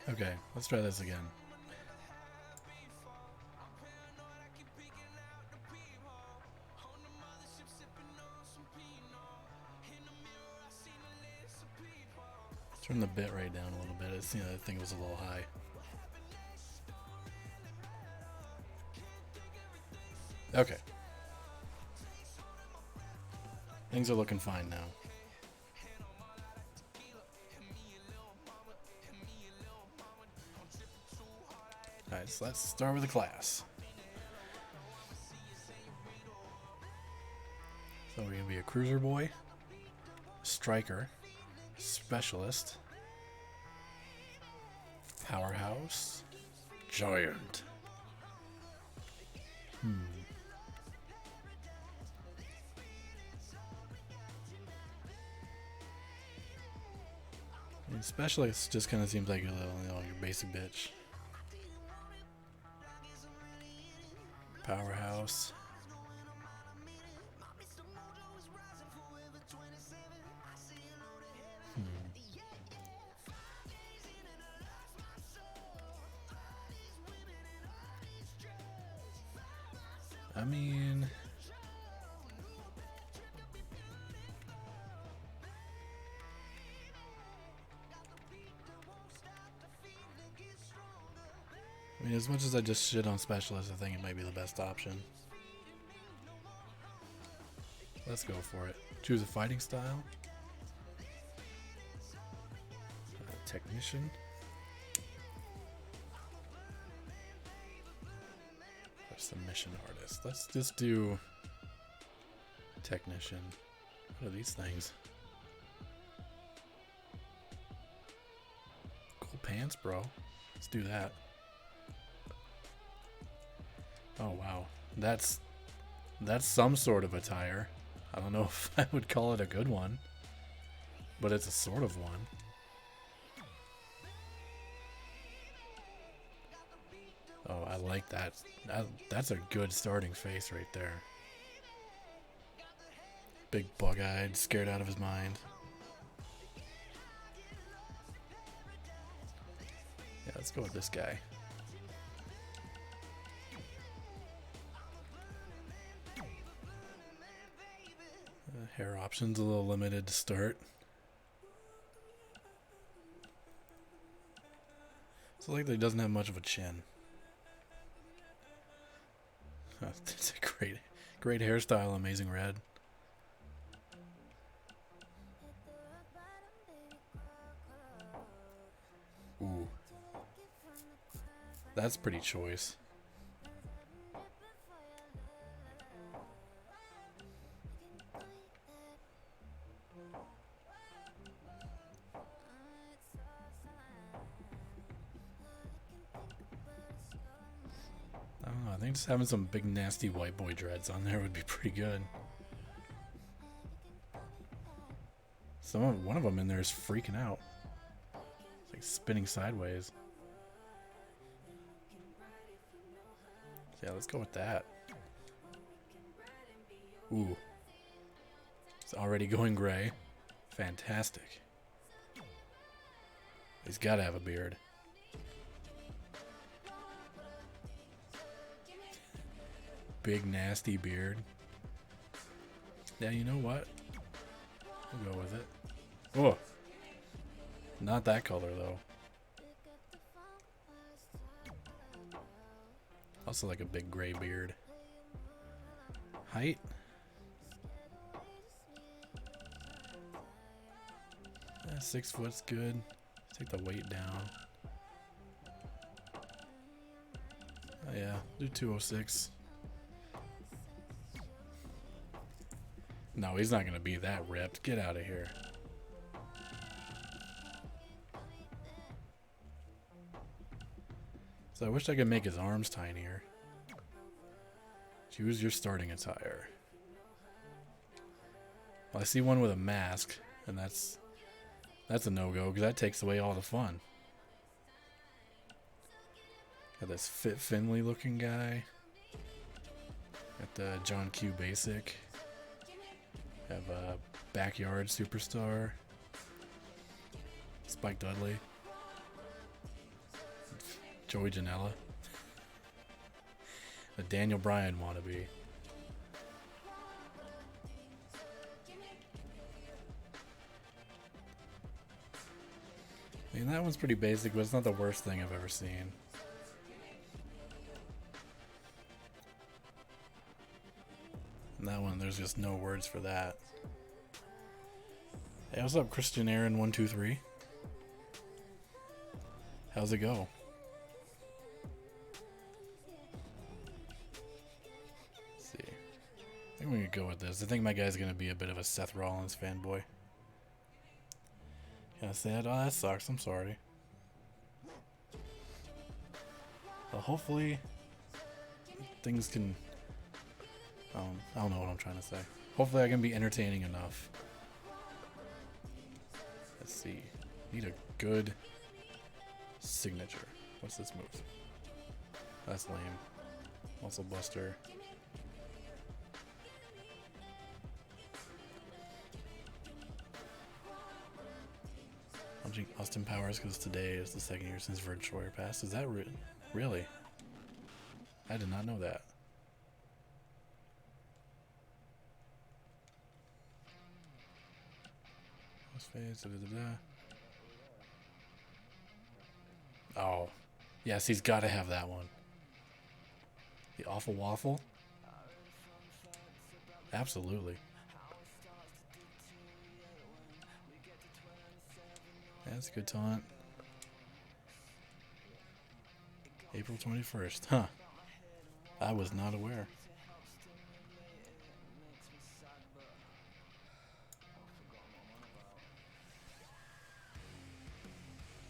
Okay, let's try this again. Turn the bit rate down a little bit. I think it was a little high. Okay. Things are looking fine now. Alright, so let's start with the class. So we're going to be a cruiser boy, striker, specialist, powerhouse, giant. I mean, specialist just kind of seems like a little, your basic bitch. Powerhouse. I mean, as much as I just shit on specialists, I think it might be the best option. Let's go for it. Choose a fighting style. Technician. Or submission artist. Let's just do technician. What are these things? Cool pants, bro. Let's do that. Oh wow, that's some sort of attire. I don't know if I would call it a good one, but it's a sort of one. Oh, I like that. That's a good starting face right there. Big bug-eyed, scared out of his mind. Yeah, let's go with this guy. Hair options a little limited to start. So like he doesn't have much of a chin. It's a great hairstyle, amazing red. Ooh. That's pretty choice. I don't know, I think just having some big nasty white boy dreads on there would be pretty good. One of them in there is freaking out. It's like spinning sideways. So yeah, let's go with that. Ooh. It's already going gray. Fantastic. He's got to have a beard. Big nasty beard. Yeah, you know what? We'll go with it. Oh, not that color though. Also like a big gray beard. Height? 6 foot's good. Take the weight down. Oh yeah, do 206. No, he's not gonna be that ripped. Get out of here. So I wish I could make his arms tinier. Choose your starting attire. Well, I see one with a mask, and that's a no-go because that takes away all the fun. Got this Fit Finley looking guy. Got the John Q Basic. Have a Backyard Superstar. Spike Dudley. Joey Janela. A Daniel Bryan wannabe. I mean, that one's pretty basic, but it's not the worst thing I've ever seen. And that one, there's just no words for that. Hey, what's up, Christian Aaron 123? How's it go? Let's see. I think we could go with this. I think my guy's gonna be a bit of a Seth Rollins fanboy. Kinda sad. Oh, that sucks. I'm sorry. Well, hopefully things can... I don't know what I'm trying to say. Hopefully I can be entertaining enough. Let's see. Need a good signature. What's this move? That's lame. Muscle Buster. Punching Austin Powers because today is the second year since Virtual Warrior passed. Is that really? I did not know that. Face, da, da, da. Oh, yes, he's got to have that one. The Awful Waffle? Absolutely. That's a good taunt. April 21st. Huh. I was not aware.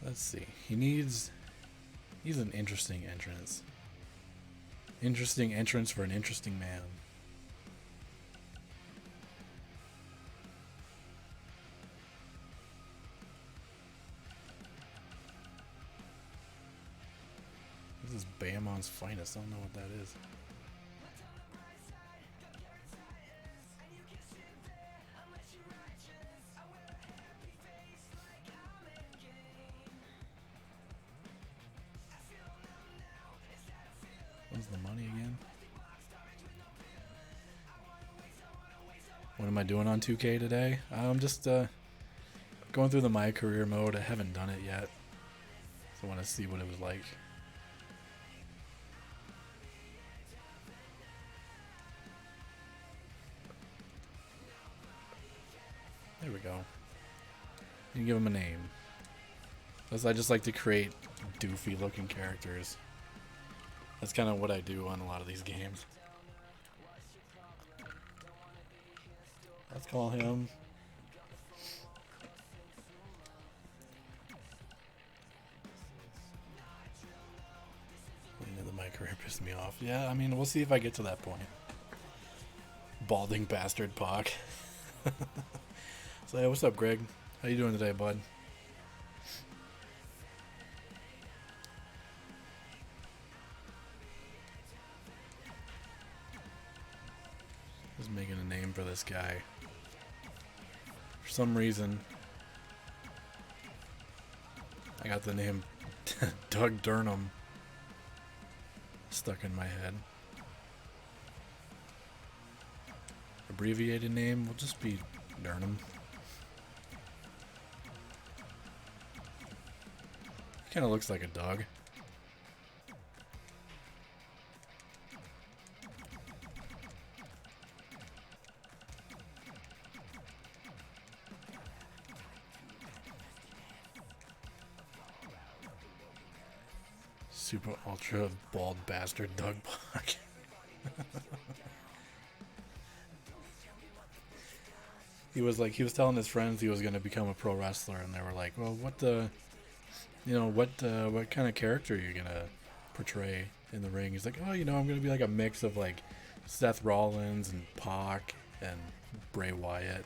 Let's see. He needs an interesting entrance. Interesting entrance for an interesting man. This is Bayamon's finest. I don't know what that is. What's the money again? What am I doing on 2K today? I'm just going through the MyCareer mode. I haven't done it yet, so I want to see what it was like. There we go. You can give him a name. Because I just like to create doofy looking characters. That's kind of what I do on a lot of these games. Let's call him... The MyCareer pissed me off. Yeah, I mean, we'll see if I get to that point. Balding bastard Pac. So, hey, what's up, Greg? How you doing today, bud? Just making a name for this guy. For some reason, I got the name Doug Durham stuck in my head. Abbreviated name will just be Durham. Kind of looks like a dog. Super ultra bald bastard Doug Pac. He was telling his friends he was going to become a pro wrestler, and they were like, well, what kind of character are you going to portray in the ring? He's like, oh, I'm going to be like a mix of like Seth Rollins and Pac and Bray Wyatt.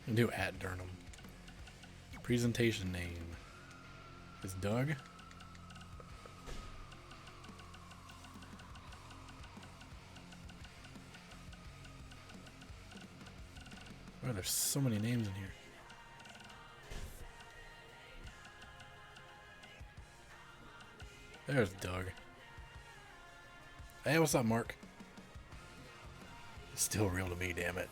New at Durham. Presentation name is Doug. Oh, there's so many names in here. There's Doug. Hey, what's up, Mark? It's still real to me, damn it.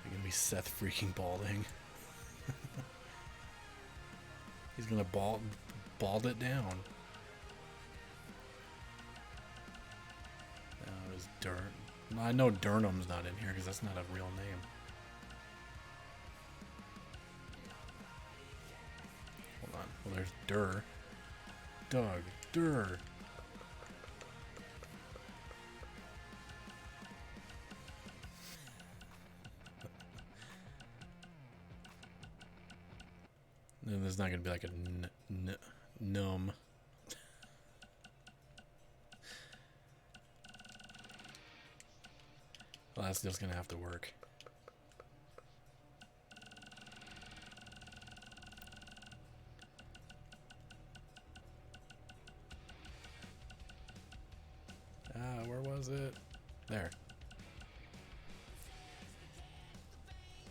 You're gonna be Seth freaking Balding. He's gonna bald it down. There's Durn. I know Durnham's not in here because that's not a real name. Hold on. Well, there's Durr. Doug. Durr. And there's not going to be like a num. Well, that's just going to have to work. Where was it? There.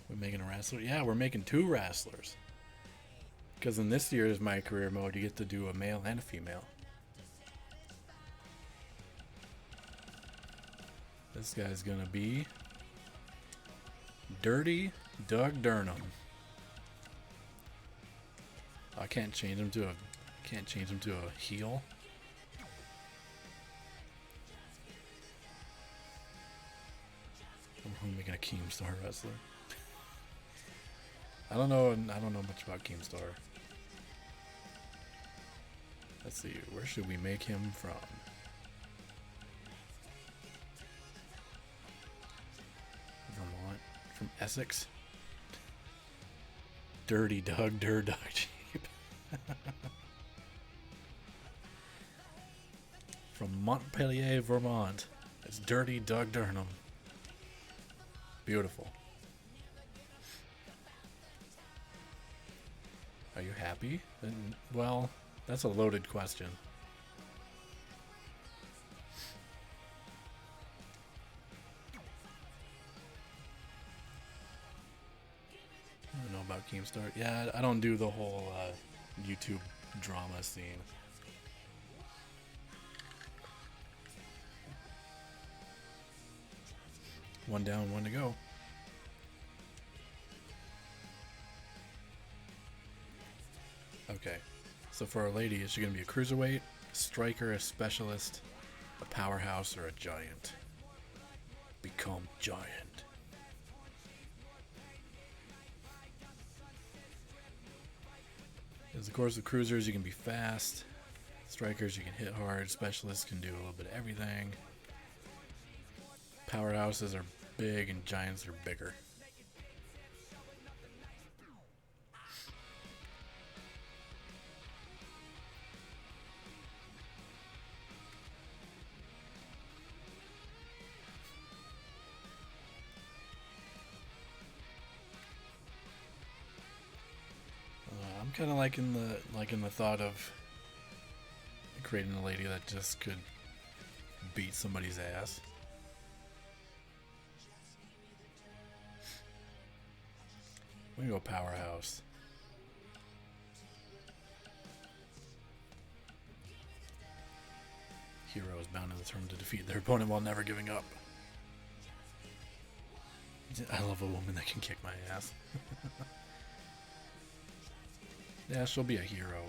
We're making a wrestler? Yeah, we're making 2 wrestlers. Because in this year's My Career mode, you get to do a male and a female. This guy's gonna be Dirty Doug Durnham. I can't change him to a heel. I'm making a Keemstar wrestler. I don't know much about Keemstar. Let's see, where should we make him from? Vermont? From Essex? Dirty Doug, Dog Cheap. From Montpelier, Vermont. It's Dirty Doug Durnham. Beautiful. Are you happy? Well, that's a loaded question. I don't know about Keemstar. Yeah, I don't do the whole YouTube drama scene. One down, one to go. Okay, so for our lady, is she going to be a cruiserweight, a striker, a specialist, a powerhouse, or a giant? Become giant. Because of course, the cruisers, you can be fast. Strikers, you can hit hard. Specialists can do a little bit of everything. Powerhouses are big and giants are bigger. I'm kind of liking the thought of creating a lady that just could beat somebody's ass. We go powerhouse. Hero is bound and determined to defeat their opponent while never giving up. I love a woman that can kick my ass. Yeah, she'll be a hero.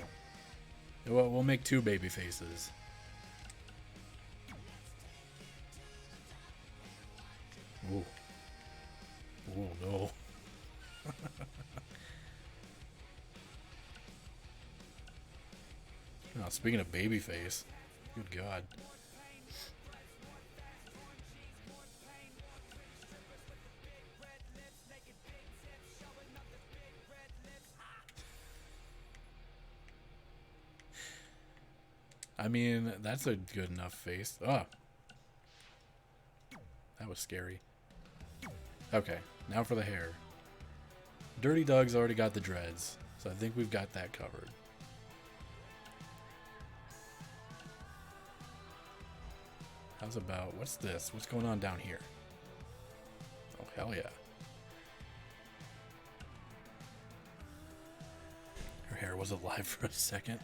We'll make 2 baby faces. Ooh. Oh no. Oh, speaking of babyface, good God. I mean, that's a good enough face. Oh. That was scary. Okay, now for the hair. Dirty Doug's already got the dreads, so I think we've got that covered. How's about, what's this? What's going on down here? Oh, hell yeah. Her hair was alive for a second.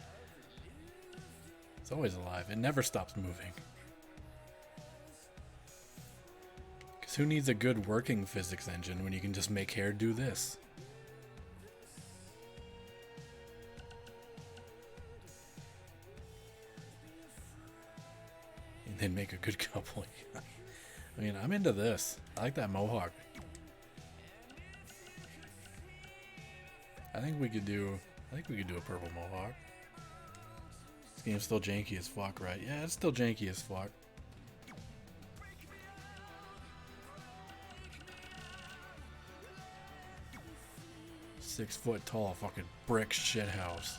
It's always alive. It never stops moving. Because who needs a good working physics engine when you can just make hair do this? And then make a good couple. I mean, I'm into this. I like that mohawk. I think we could do a purple mohawk. This game's still janky as fuck, right? Yeah, it's still janky as fuck. Six-foot tall fucking brick shithouse.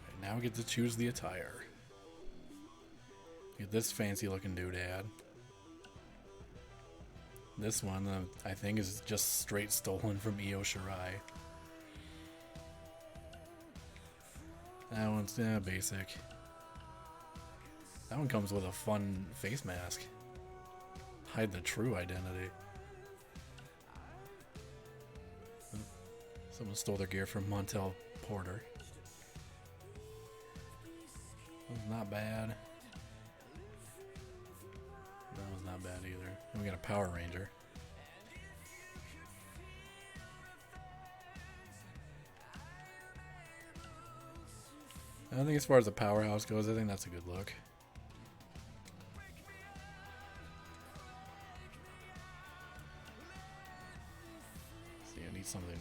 Right, now we get to choose the attire. Get this fancy looking doodad. This one, I think, is just straight stolen from Io Shirai. That one's basic. That one comes with a fun face mask. Hide the true identity. Someone stole their gear from Montel Porter. That was not bad. That was not bad either. And we got a Power Ranger. I think as far as the powerhouse goes, I think that's a good look. See, I need something.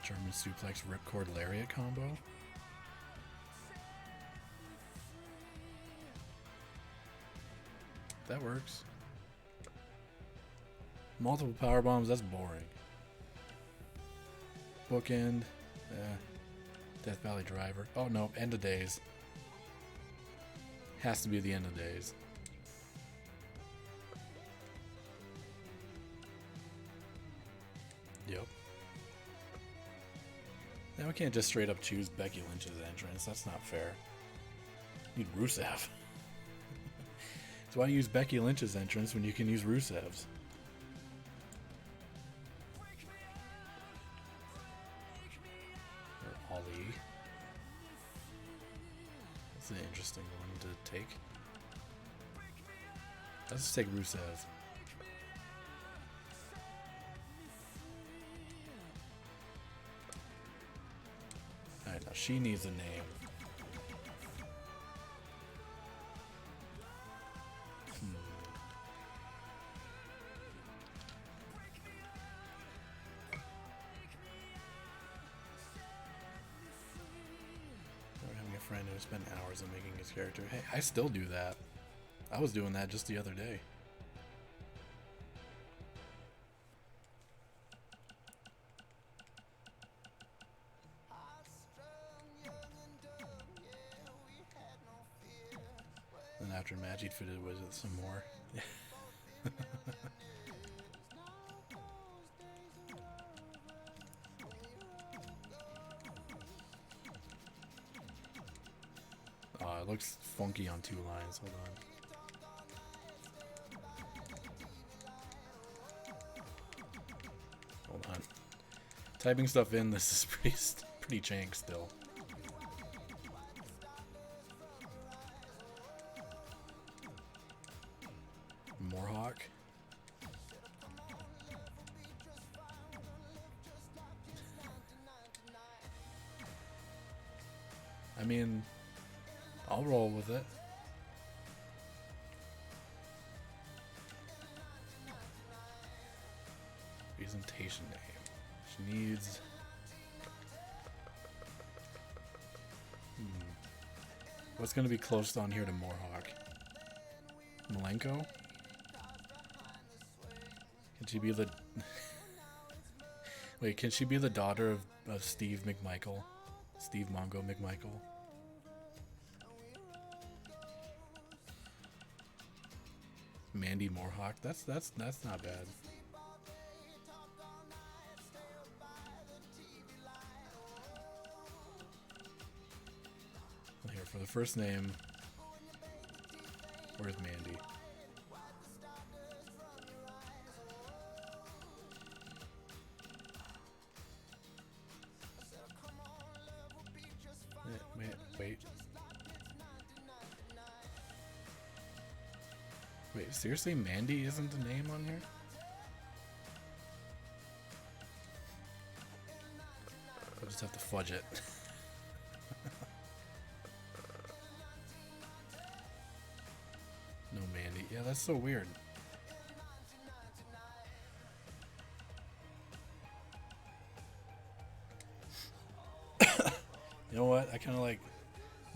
German suplex ripcord lariat combo. That works. Multiple power bombs, that's boring. Bookend. Death Valley Driver. Oh no, End of Days. Has to be the End of Days. Yep. Now we can't just straight up choose Becky Lynch's entrance. That's not fair. You need Rusev. So why use Becky Lynch's entrance when you can use Rusev's? Or Ali. That's an interesting one to take. Let's just take Rusev. Alright, now she needs a name. Friend who spent hours on making his character. Hey, I still do that. I was doing that just the other day. Then after match, he'd fit it with it some more. It looks funky on two lines. Hold on. Hold on. Typing stuff in, this is pretty jank still. Morehawk. I mean, I'll roll with it. Presentation name. She needs... What's going to be close on here to Morehawk? Malenko? Can she be the... Wait, can she be the daughter of Steve McMichael? Steve Mongo McMichael? Mandy Morehawk. That's not bad. for the first name. Where's Mandy? Wait, seriously? Mandy isn't the name on here? I'll just have to fudge it. No Mandy. Yeah, that's so weird. You know what? I kind of like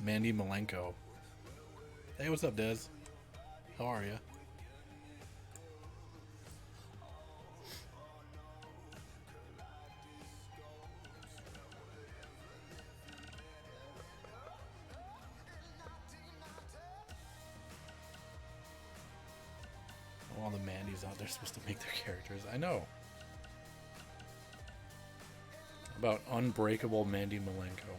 Mandy Malenko. Hey, what's up, Des? How are you? All the Mandys out there supposed to make their characters. I know. About Unbreakable Mandy Malenko.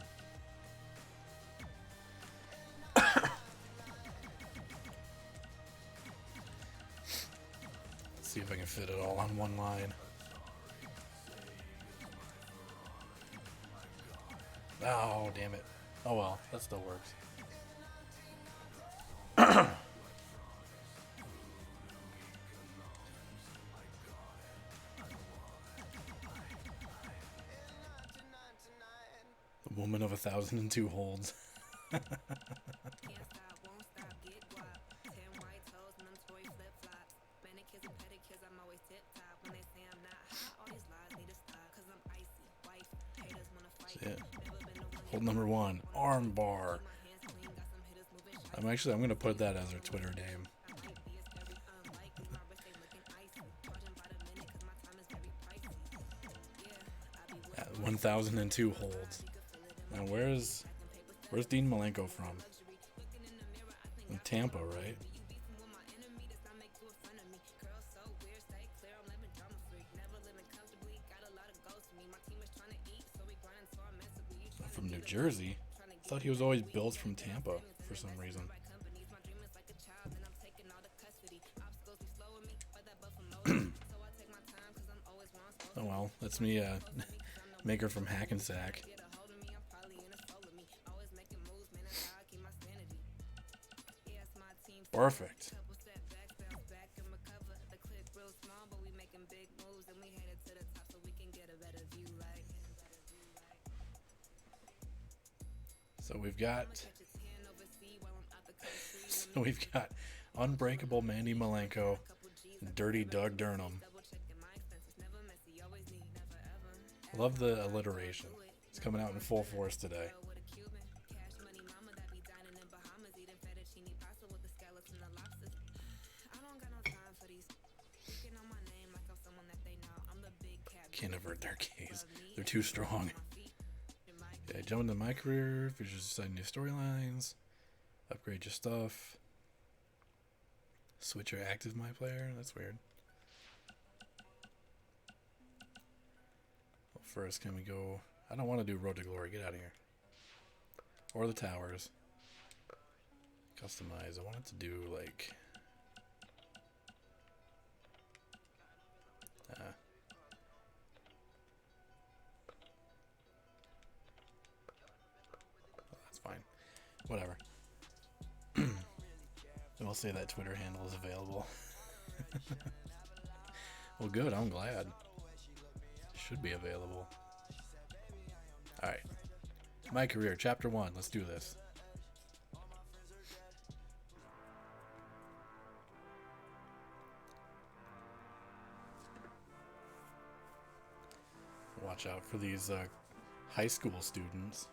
Let's see if I can fit it all on one line. Oh, damn it. Oh well, that still works. The woman of 1,002 holds. Shit. Hold number 1, arm bar. I'm gonna put that as our Twitter name. At 1,002 holds. Now where's Dean Malenko from? In Tampa, right? From New Jersey? I thought he was always built from Tampa for some reason. Oh well, that's me, maker from Hackensack. Perfect. So we've got Unbreakable Mandy Malenko and Dirty Doug Durham. Love the alliteration. It's coming out in full force today. Can't avert their gaze. They're too strong. Okay, jump into MyCareer, features exciting new storylines, upgrade your stuff, switch your active MyPlayer. That's weird. Well, first, can we go? I don't want to do Road to Glory. Get out of here. Or the towers. Customize. I wanted to do like. Fine. Whatever. I'll say that Twitter handle is available. Well, good. I'm glad. Should be available. Alright. MyCareer, Chapter 1. Let's do this. Watch out for these high school students.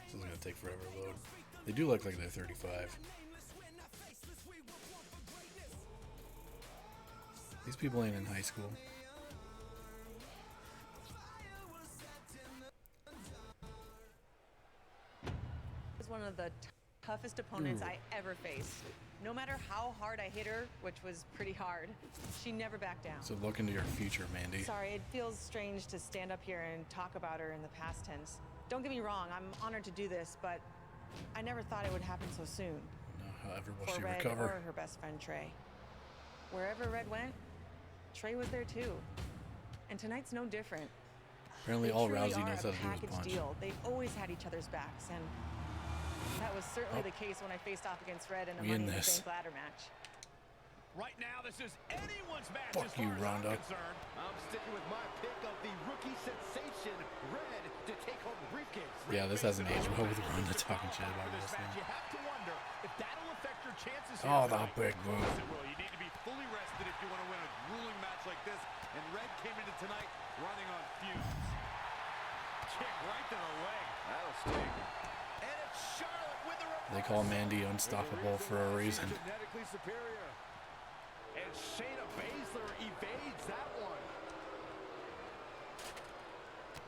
This is gonna take forever to load. They do look like they're 35. These people ain't in high school. One of the toughest toughest opponents I ever faced. No matter how hard I hit her, which was pretty hard, she never backed down. So look into your future, Mandy. Sorry, it feels strange to stand up here and talk about her in the past tense. Don't get me wrong, I'm honored to do this, but I never thought it would happen so soon. No, however will For she Red recover? or her best friend Trey. Wherever Red went, Trey was there too. And tonight's no different. Apparently They all truly Rousey are knows a how to do is package punch. deal. They've always had each other's backs, and that was certainly the case when I faced off against Red in a We in Money in the this. Bank ladder match. Right now, this is anyone's match. Fuck as far you, as Ronda. I'm concerned. I'm sticking with my pick of the rookie sensation, Red, to take home the briefcase. Yeah, this hasn't aged well with Ronda talking shit about For this wrestling. match, you have to wonder if that'll affect your chances here Oh, tonight. that big move. Yes, it will. You need to be fully rested if you want to win a grueling match like this. And Red came into tonight running on fumes. Kick right to the leg. That'll sting. And it's Charlotte with the reversal. They call Mandy unstoppable for a reason. Genetically superior. And Shayna Baszler evades that one.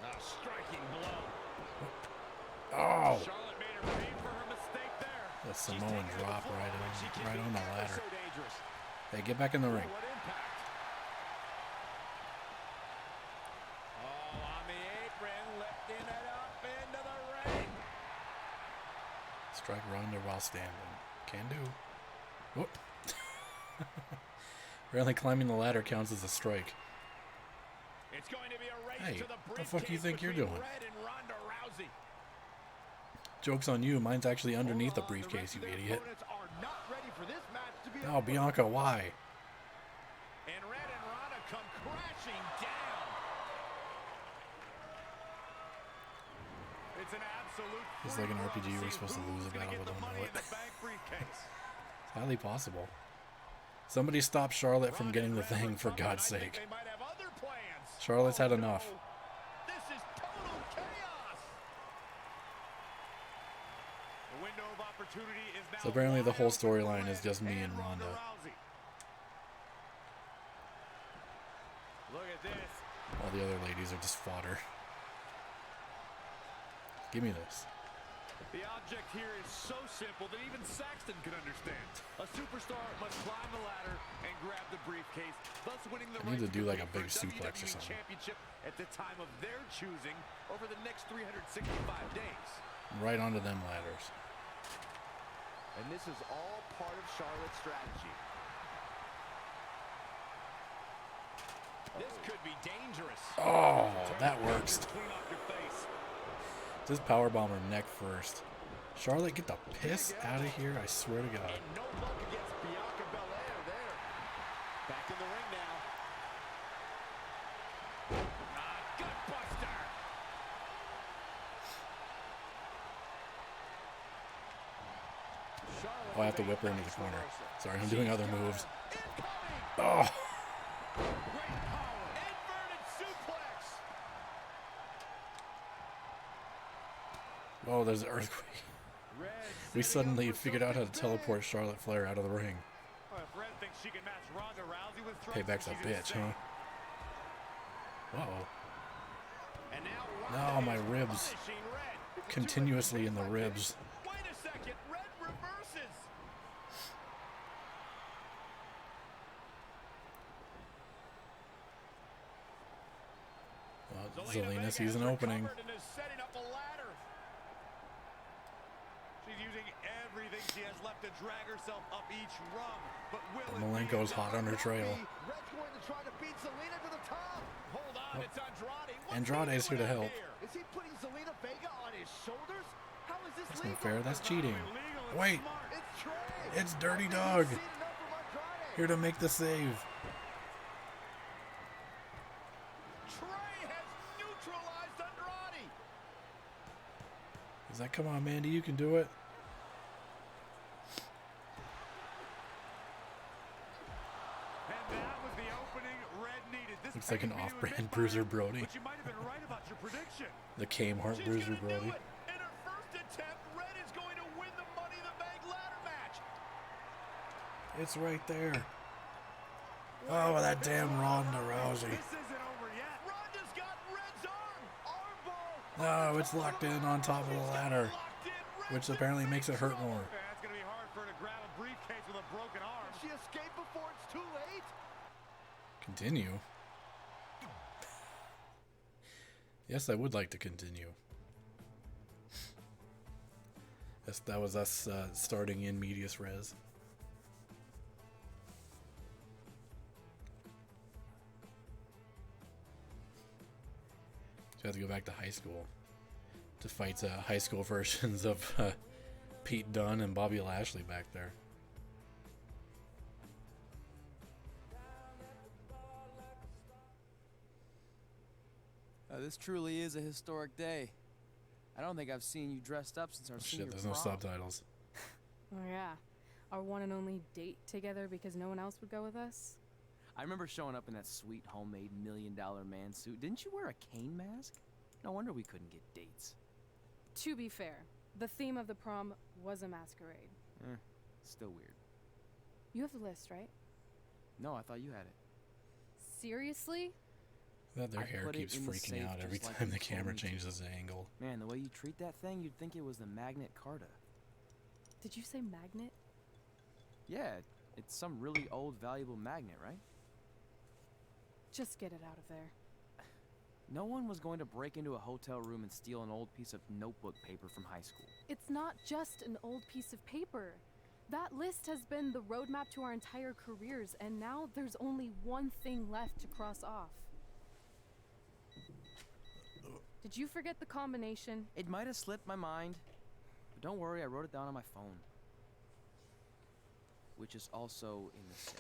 A striking blow. Oh! Charlotte made her pay for her mistake there. The She's Samoan taken it drop before, right but she can on be the ever ladder. so dangerous. Hey, get back in the ring. What impact. Oh, on the apron, lifting it up into the ring. Strike Ronda while standing. Can do. Whoop. Apparently climbing the ladder counts as a strike. It's going to be a race Hey, to the the fuck you briefcase think you're between doing? Red and Ronda Rousey. Joke's on you. Mine's actually underneath the Hold on, briefcase, you rest of their idiot. opponents are not ready for this match to be Oh, over. Bianca, why? And Red and Ronda come crashing down. It's an absolute It's like an free-for-all RPG to we're see supposed to lose who's a gonna battle get with the them, Money know in the it. Bank briefcase. It's highly possible. Somebody stop Charlotte from getting the thing, for God's I think sake. they might have other plans. Charlotte's had Oh, enough. no. This is total chaos. The window of opportunity is now So apparently the wide whole open for storyline Red is just me and Ronda. Rousey. Look at this. All the other ladies are just fodder. Give me this. The object here is so simple that even Saxton can understand. A superstar must climb the ladder and grab the briefcase, thus winning the I need right to do like a compete big for suplex or WWE something. Championship at the time of their choosing over the next 365 days. Right onto them ladders. And this is all part of Charlotte's strategy. This could be dangerous. Oh, that works. Clean off your face. Just powerbomb her neck first. Charlotte, get the piss out of here, I swear to God. And no luck against Bianca Belair there. Back in the ring now. Gut buster. Charlotte Oh, I have to with a whip her into the nice corner. reversal. Sorry, I'm doing other moves. Incoming. Oh, Great power. Inverted suplex. oh, there's an earthquake. Red We setting up suddenly for figured out how to something teleport big. Charlotte Flair out of the ring. Well, if Red thinks she can match Ronda Rousey with strikes, Payback's a she's bitch, insane. huh? Uh-oh. And now No, Ronda my is ribs. punishing Red. Continuously in the ribs. Wait a second. Red reverses. Zelina sees an opening. recovered and is setting up a ladder. She's using everything she has left to drag herself up each rung. But will it be Malenko's hot on her trail. Red's going to try to beat Zelina to the top. Hold on, it's Andrade. What's Andrade's he here to doing help. here? Is he putting Zelina Vega on his shoulders? How is this That's legal? not fair, that's cheating. Illegal and Wait, smart. It's Trey. it's Dirty I think Dog. he's seen enough from Andrade. Here to make the save. Trey has neutralized Andrade. He's like, come on, Mandy, you can do it. And that was the opening Red needed. This Looks like an pains me to off-brand admit, Bruiser Byron, Brody. But you might have been right about your prediction. The Kmart She's Bruiser gonna Brody. do it. In her first attempt, Red is going to win the Money in the Bank ladder match. It's right there. Oh, that damn Ronda Rousey. This isn't over yet. Ronda's got Red's arm. Armbar. No, it's locked in on top of the ladder, Locked in. Red which with apparently makes it hurt control. more. That's Continue? Yes, I would like to continue. That was us starting in medias res. So I have to go back to high school to fight high school versions of Pete Dunne and Bobby Lashley back there. This truly is a historic day. I don't think I've seen you dressed up since our senior Shit, there's no prom. subtitles. Oh yeah, our one and only date together because no one else would go with us. I remember showing up in that sweet homemade $1 million man suit. Didn't you wear a cane mask? No wonder we couldn't get dates. To be fair, the theme of the prom was a masquerade. Still weird. You have the list, right? No, I thought you had it. Seriously? That their I hair put it keeps in the freaking safe out every just like time you the told camera me to. changes the angle. Man, the way you treat that thing, you'd think it was the Magnet Carta. Did you say magnet? Yeah, it's some really old, valuable magnet, right? Just get it out of there. No one was going to break into a hotel room and steal an old piece of notebook paper from high school. It's not just an old piece of paper. That list has been the roadmap to our entire careers, and now there's only one thing left to cross off. Did you forget the combination? It might have slipped my mind, but don't worry, I wrote it down on my phone. Which is also in the safe.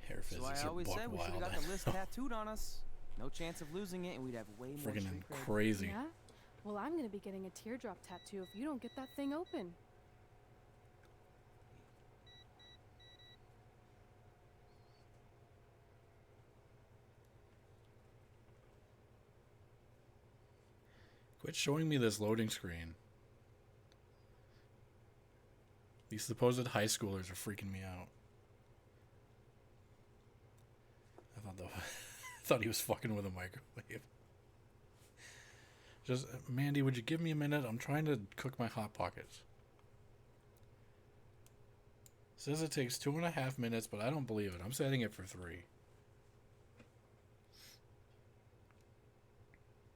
Hair So physics I are always buck said we should wild. have got the list tattooed on us. No chance of losing it, and we'd have way more Freaking street cred. crazy. Yeah? Well, I'm gonna be getting a teardrop tattoo if you don't get that thing open. Quit showing me this loading screen. These supposed high schoolers are freaking me out. I thought he was fucking with a microwave. Just, Mandy, would you give me a minute? I'm trying to cook my Hot Pockets. Says it takes 2.5 minutes, but I don't believe it. I'm setting it for 3.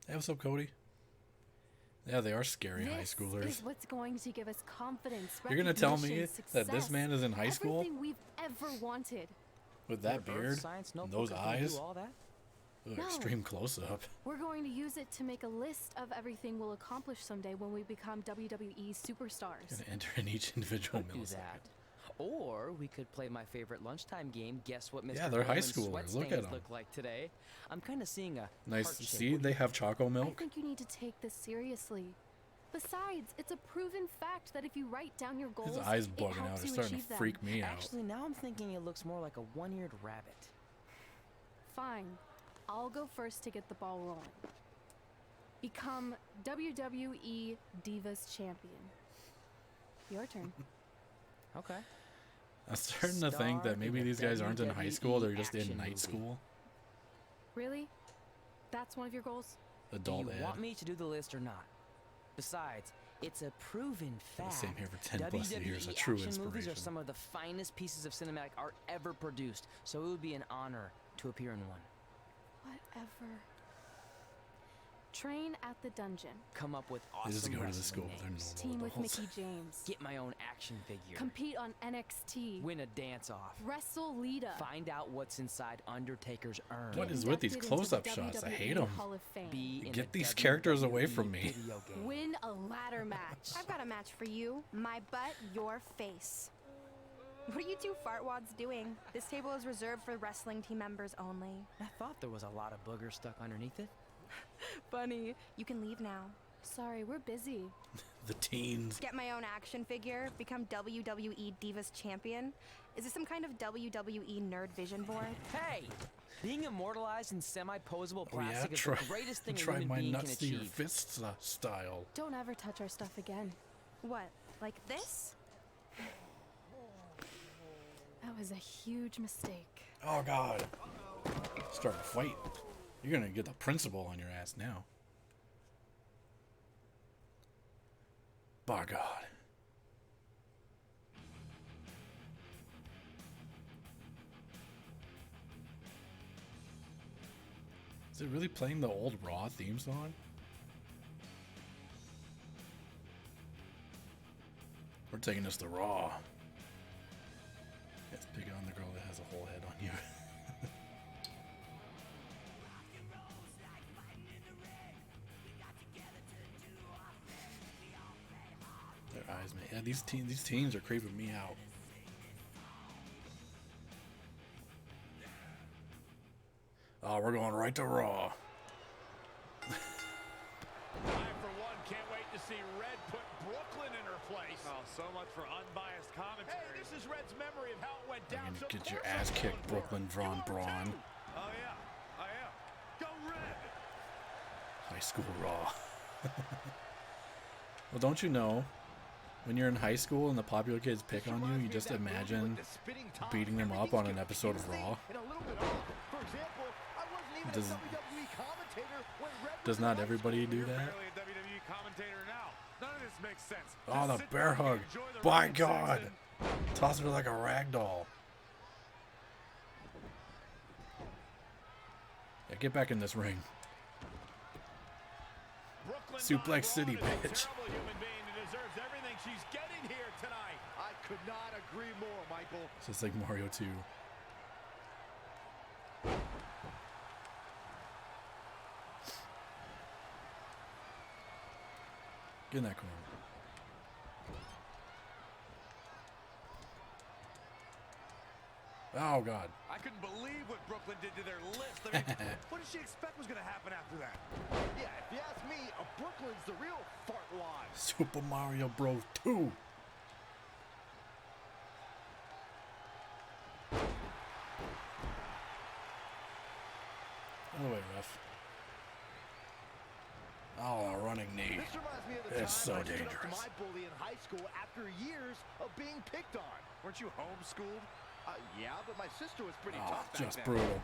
Hey, what's up, Cody? Yeah, they are scary high schoolers. This is what's going to give us confidence. You're gonna tell me recognition, that this success, man is in high school everything we've ever wanted. with that Earth beard science and notebook those is gonna do eyes? all that? Ugh, No. extreme close up. We're going to use it to make a list of everything we'll accomplish someday when we become WWE superstars. Gonna enter in each individual Could do millisecond. that. Or we could play my favorite lunchtime game, Guess What Mr. Yeah, they're high Bowman's schoolers. sweat Look at stains 'em. look like today. I'm kind of seeing a Nice. heart-shaped See, they have choco I milk. think you need to take this seriously. Besides, it's a proven fact that if you write down your goals, His eyes it bugging helps out. It's you starting to achieve them. freak me out. Actually, now I'm thinking it looks more like a one-eared rabbit. Fine. I'll go first to get the ball rolling. Become WWE Divas Champion. Your turn. Okay. I'm starting to think Star that maybe in a these guys aren't in high school. They're just in action night movie. school. Really? That's one of your goals? Adult do you ed. want me to do the list or not? Besides, it's a proven fact. Same here for 10 plus WWE years. A true action movies inspiration. are some of the finest pieces of cinematic art ever produced, so it would be an honor to appear in one. Whatever. Train at the dungeon. Come up with They just awesome go to the wrestling school. They're names. normal Team with adults. Mickey James. Get my own action figure. Compete on NXT. Win a dance-off. Wrestle Lita. Find out what's inside Undertaker's urn. What Get is with these inducted into close-up the shots? I WWE hate 'em. Hall of Fame. Be in Get a these characters away WWE from me. video game. Win a ladder match. I've got a match for you. My butt, your face. What are you two fartwads doing? This table is reserved for wrestling team members only. I thought there was a lot of boogers stuck underneath it. Funny. You can leave now. Sorry, we're busy. The teens. Get my own action figure, become WWE Divas Champion. Is this some kind of WWE nerd vision board? Hey! Being immortalized in semi-posable Oh yeah, plastic is try, the greatest thing a try human my being can nuts to your achieve. fists style. Don't ever touch our stuff again. What, like this? That was a huge mistake. Oh god. Starting a fight. You're gonna get the principal on your ass now. By God. Is it really playing the old Raw theme song? We're taking this to Raw. Let's pick on the girl that has a whole head on you. Their eyes, man. Yeah, these teams are creeping me out. Oh, we're going right to Raw. I, for one, can't wait to see Red put Brooklyn in her place. Oh, so much for unbiased commentary. Hey, this is Red's memory of how it went You're down. gonna get your ass kicked, Brooklyn Braun Braun. Oh, yeah, I am. Go Red! High school Raw. Well, don't you know, when you're in high school and the popular kids pick on you, you just imagine beating them up on an episode of Raw. Does not everybody do that? Barely a WWE commentator now. None of this makes sense. Oh, Just the sit bear back and hug. enjoy the By ring, God. Sexton. Toss her like a rag doll. Yeah, get back in this ring. Brooklyn Suplex City, Braun is a bitch. terrible human being who deserves everything she's getting here tonight. I could not agree more, Michael. It's just like Mario 2. Get in that corner. Oh, God. I couldn't believe what Brooklyn did to their list. I mean, what did she expect was going to happen after that? Yeah, if you ask me, Brooklyn's the real fart line. Super Mario Bros. 2. Other way, ref. Oh, a running knee. This reminds me of the It's time so I stood up to dangerous. my bully in high school after years of being picked on. Weren't you homeschooled? Yeah, but my sister was pretty Oh, tough back just then. brutal.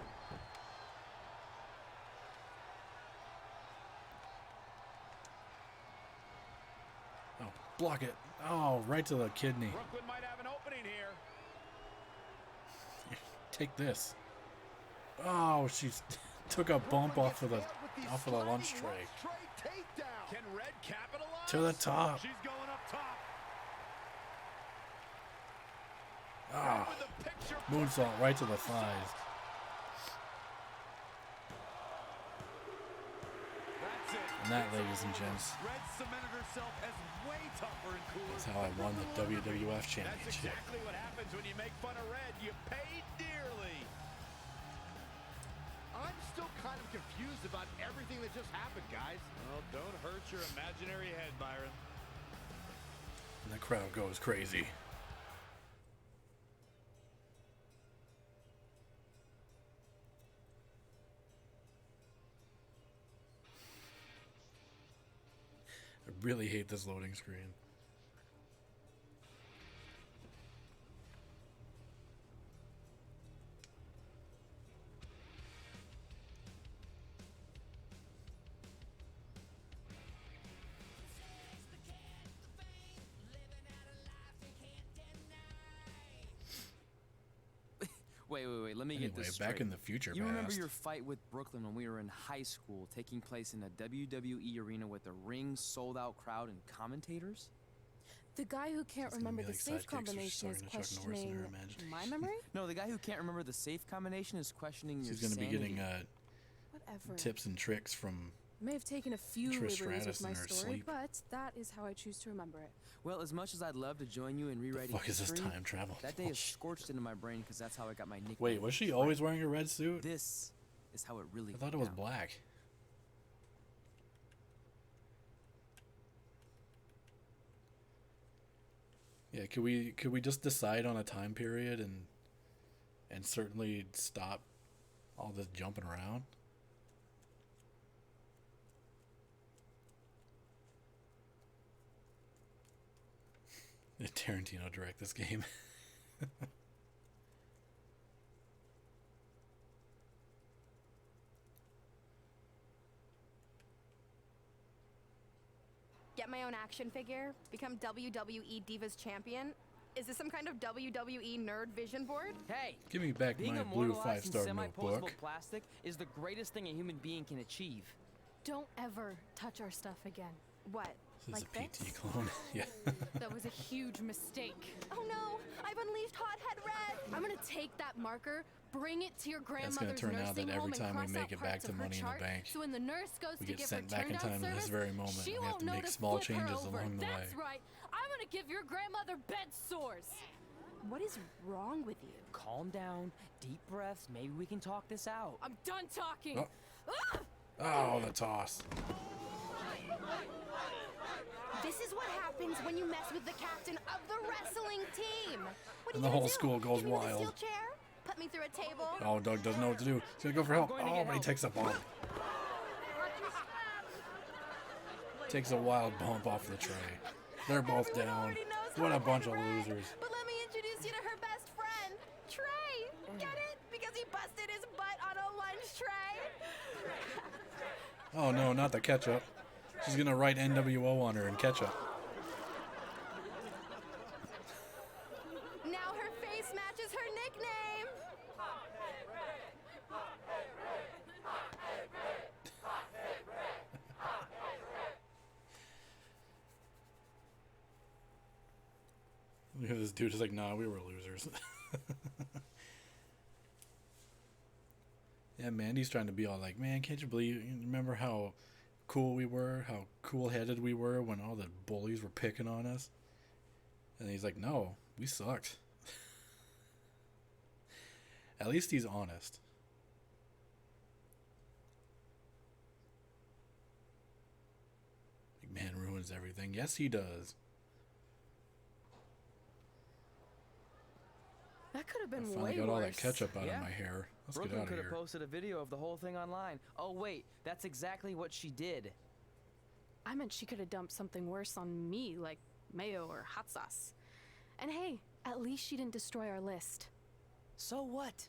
Oh, block it. Oh, right to the kidney. Brooklyn might have an opening here. Take this. Oh, she took a bump off of the lunch tray. Can Red capitalize? To the top. She's going up top. Ah, With the picture moonsault right to the thighs. That's it. And that, ladies and gents, Red cemented herself as way tougher and cooler. is how I won the WWF That's Championship. exactly what happens when you make fun of Red. You pay dearly. I'm still kind of confused about everything that just happened, guys. Well, don't hurt your imaginary head, Byron. And the crowd goes crazy. I really hate this loading screen. Wait. Let me get Anyway, this straight. back in the future You remember past. your fight with Brooklyn when we were in high school, taking place in a WWE arena with a ring, sold-out crowd, and commentators? The guy who can't It's gonna remember be the like safe sidekicks are combination is starting to Chuck Norris in her questioning imagination. my memory? No, the guy who can't remember the safe combination is questioning your She's going to be sanity. getting Whatever. tips and tricks from. I may have taken a few Trish liberties Stratus with my in her story, sleep. but that is how I choose to remember it. Well, as much as I'd love to join you in rewriting Fuck is this history, time travel? that day is scorched into my brain because that's how I got my nickname. Wait, was she always wearing a red suit? This is how it really I thought it went was down. black. Yeah, could we just decide on a time period and certainly stop all this jumping around? Did Tarantino direct this game? Get my own action figure, become WWE Divas champion. Is this some kind of WWE nerd vision board? Hey, Give me back being my blue immortalized in 5-star semi-posable notebook. plastic is the greatest thing a human being can achieve. Don't ever touch our stuff again. What? This is Like a PT this? clone. Yeah. That was a huge mistake. Oh no! I've unleashed Hothead Red! I'm gonna take that marker, bring it to your That's grandmother's gonna turn out nursing that every home, time and we cross make out it back parts to of her Money in the chart, Bank, so when the nurse goes we to get give sent her back in turn-down time to this service, very moment. she We have won't to know make to small flip her changes over. along the way. That's right. I'm gonna give your grandmother bed sores. What is wrong with you? Calm down, deep breaths, maybe we can talk this out. I'm done talking. Oh. Ah! Oh, the toss. This is what happens when you mess with the captain of the wrestling team. What are And you the gonna whole do? school goes Hit me with a wild. steel chair? Put me through a table? Oh, Doug doesn't know what to do. He's gonna go for help. going to Oh, get but he help. takes a bump. Takes a wild bump off the tray. They're both Everyone down. already knows What a Hothead bunch of Red. losers. But let me introduce you to her best friend, Trey. Get it? Because he busted his butt on a lunch tray. Oh no, not the ketchup. She's gonna write NWO on her in ketchup. Now her face matches her nickname. Look at this dude is like, nah, we were losers. Yeah, Mandy's trying to be all like, man, can't you believe, remember how cool we were, how cool-headed we were when all the bullies were picking on us? And he's like, no, we sucked. At least he's honest. McMahon ruins everything. Yes, he does. That could have been I finally way got all that worse. ketchup out Yeah. of my hair. Let's get Brooklyn out of could have here. posted a video of the whole thing online. Oh wait, that's exactly what she did. I meant she could have dumped something worse on me, like mayo or hot sauce. And hey, at least she didn't destroy our list. So what?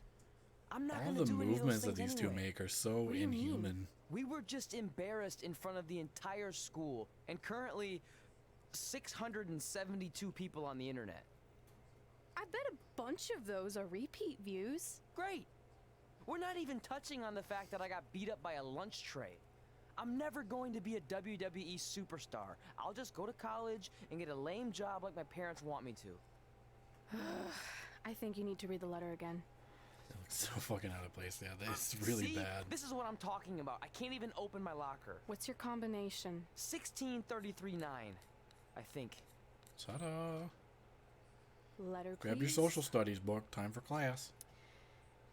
I'm not All gonna the do any of movements those that things these two anyway. make are so What do you mean? inhuman. We were just embarrassed in front of the entire school, and currently 672 people on the internet. I bet a bunch of those are repeat views. Great. We're not even touching on the fact that I got beat up by a lunch tray. I'm never going to be a WWE superstar. I'll just go to college and get a lame job like my parents want me to. I think you need to read the letter again. It looks so fucking out of place. Yeah, it's really See? bad. This is what I'm talking about. I can't even open my locker. What's your combination? 1633.9, I think. Ta-da! Letter, please. Grab your social studies book. Time for class.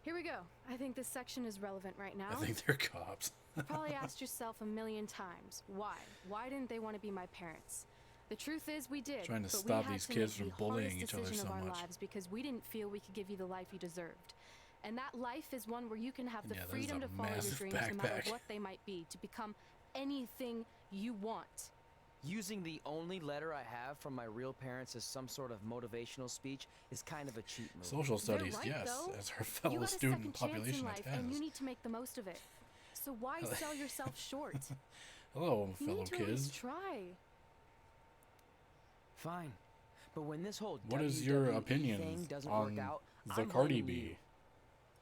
Here we go. I think this section is relevant right now. I think they're cops. You've probably asked yourself a million times, why? Why didn't they want to be my parents? The truth is, we did. Trying to but stop we had these to kids make from the bullying hardest each other decision so of our much. lives because we didn't feel we could give you the life you deserved. And that life is one where you can have the Yeah, that is freedom a to follow your massive dreams, no matter backpack. what they might be, to become anything you want. Using the only letter I have from my real parents as some sort of motivational speech is kind of a cheat move. Social studies, right, yes, though. as our You fellow got a student second chance population in life, that has. and you need to make the most of it. So why sell yourself short? Hello, You fellow need to at kids. least try. Fine. But when this whole What is your WWE opinion thing doesn't on work out, the I'm Cardi blaming B?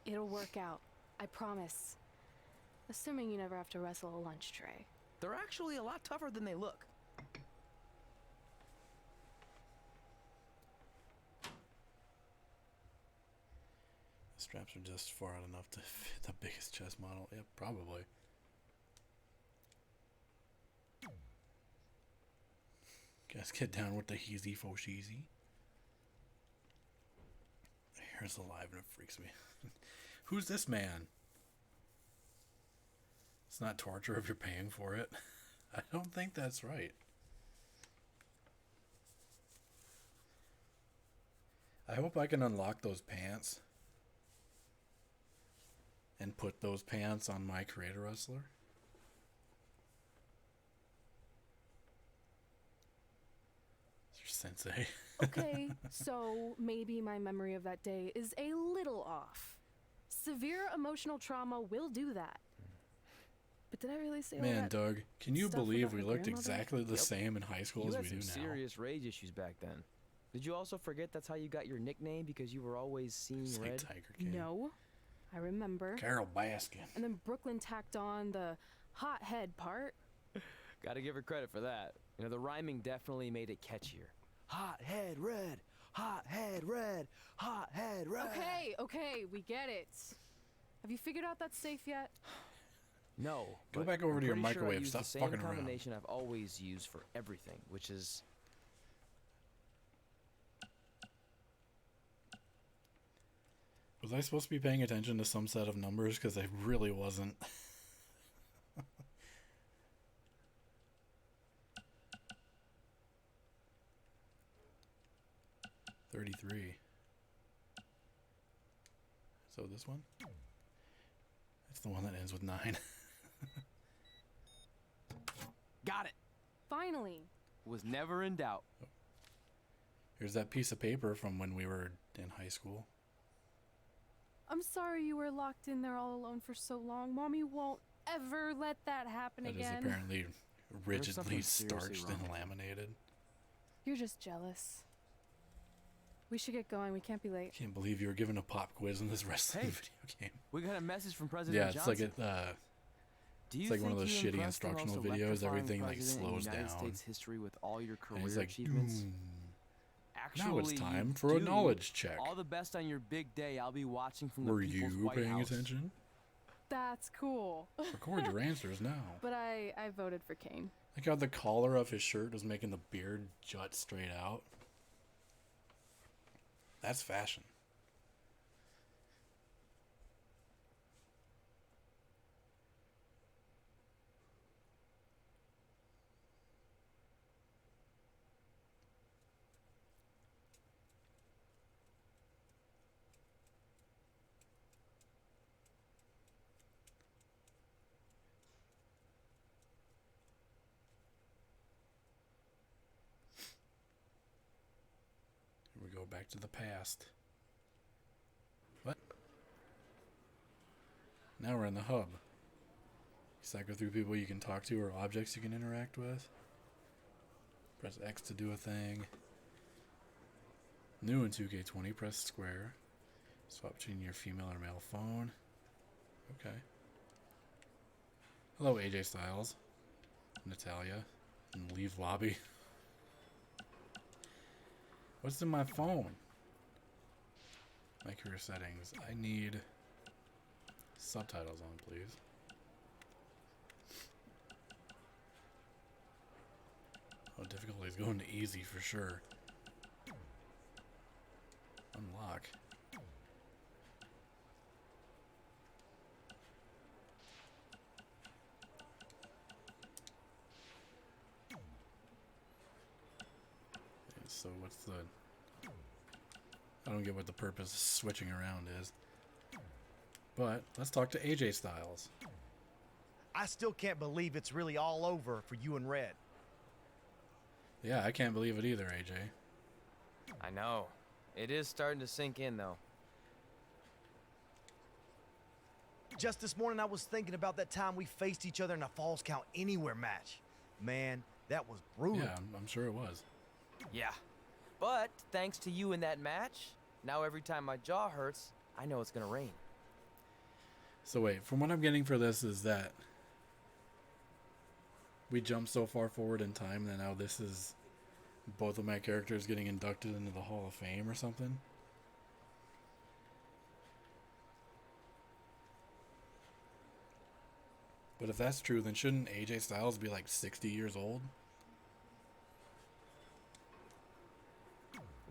you. It'll work out. I promise. Assuming you never have to wrestle a lunch tray. They're actually a lot tougher than they look. The straps are just far out enough to fit the biggest chest model. Yeah, probably. Guys, get down with the heezy fo sheezy. The hair's alive and it freaks me. Who's this man? It's not torture if you're paying for it. I don't think that's right. I hope I can unlock those pants and put those pants on my creator wrestler. It's your sensei. Okay, so maybe my memory of that day is a little off. Severe emotional trauma will do that. But did I really say all Man, that? Doug, can you stuff believe about we my looked grandmother? exactly the same in high school You as had we some do now? serious rage issues back then. Did you also forget that's how you got your nickname, because you were always seeing It's like red? Tiger King. No, I remember. Carol Baskin. And then Brooklyn tacked on the hot head part. Gotta give her credit for that. You know, the rhyming definitely made it catchier. Hot head red, hot head red, hot head red. Okay, we get it. Have you figured out that safe yet? No. Go but back over I'm to your pretty sure I microwave. use Stop the same fucking around. combination I've always used for everything, which is Was I supposed to be paying attention to some set of numbers? Because I really wasn't. 33. So this one? It's the one that ends with 9. got it. Finally. Was never in doubt. Here's that piece of paper from when we were in high school. I'm sorry you were locked in there all alone for so long. Mommy won't ever let that happen That is again. apparently rigidly something seriously starched wrong. and laminated. You're just jealous. We should get going. We can't be late. Can't believe you were given a pop quiz in this wrestling Hey. video game. We got a message from President Yeah, it's Johnson. like Do you it's like one of think those you and shitty Preston are instructional most videos, electrifying everything, like, president in slows United down. States history with all your and career he's like, achievements. now it's Actually, time you for a do. knowledge check. All the best on your big day. I'll be watching from Were the People's you White paying House. attention? That's cool. Record your answers now. But I voted for Kane. Like how the collar of his shirt was making the beard jut straight out. That's fashion. Here we go back to the past. What? Now we're in the hub. You cycle through people you can talk to or objects you can interact with. Press X to do a thing. New in 2K20, press square. Swap between your female or male phone. Okay. Hello, AJ Styles. Natalia. And leave lobby. What's in my phone? My career settings. I need subtitles on, please. Oh, difficulty is going to easy for sure. Unlock. So what's the... I don't get what the purpose of switching around is. But let's talk to AJ Styles. I still can't believe it's really all over for you and Red. Yeah, I can't believe it either, AJ. I know. It is starting to sink in, though. Just this morning, I was thinking about that time we faced each other in a Falls Count Anywhere match. Man, that was brutal. Yeah, I'm sure it was. Yeah. But thanks to you in that match, now every time my jaw hurts, I know it's gonna rain. So wait, from what I'm getting for this is that we jumped so far forward in time that now this is both of my characters getting inducted into the Hall of Fame or something. But if that's true, then shouldn't AJ Styles be like 60 years old?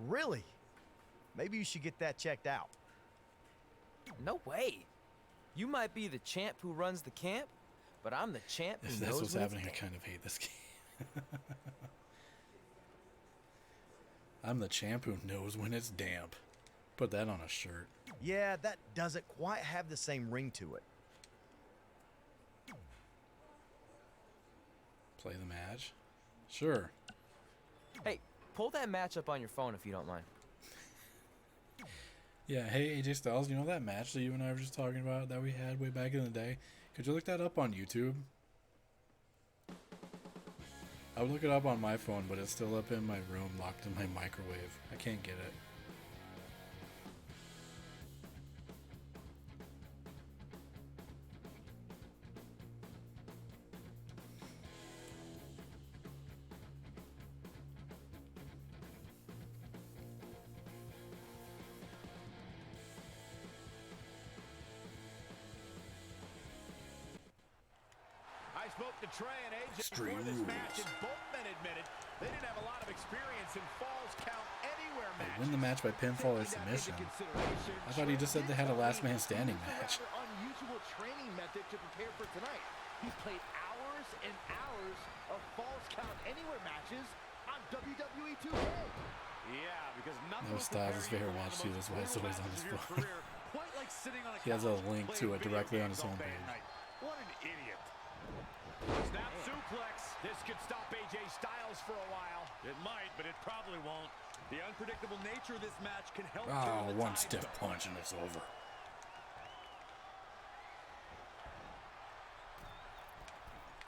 Really? Maybe you should get that checked out. No way. You might be the champ who runs the camp, but I'm the champ who If knows that's what's when it's happening, I damp. kind of hate this game. I'm the champ who knows when it's damp. Put that on a shirt. Yeah, that doesn't quite have the same ring to it. Play the match? Sure. Hey, pull that match up on your phone if you don't mind. Yeah, hey AJ Styles, you know that match that you and I were just talking about that we had way back in the day? Could you look that up on YouTube? I would look it up on my phone, but it's still up in my room, locked in my microwave. I can't get it. I spoke to Trey and AJ Extreme before this rules. match, and both men admitted they didn't have a lot of experience in Falls Count Anywhere They matches. win the match by pinfall or Taking that into submission. consideration, I thought he just said they had a last man standing Used a match. rather unusual training method to prepare for tonight. He's played hours and hours of Falls Count Anywhere matches on WWE 2K. Yeah, because nothing No will Styles' prepare you favorite for one watch of too. the That's most why it's brutal always on matches his of your phone. career. Quite like sitting on a He has a couch link playing to it video directly on his games all day homepage. and night. What an idiot. Snap suplex. This could stop AJ Styles for a while. It might, but it probably won't. The unpredictable nature of this match can help Oh, turn the one tides stiff up. punch and it's over.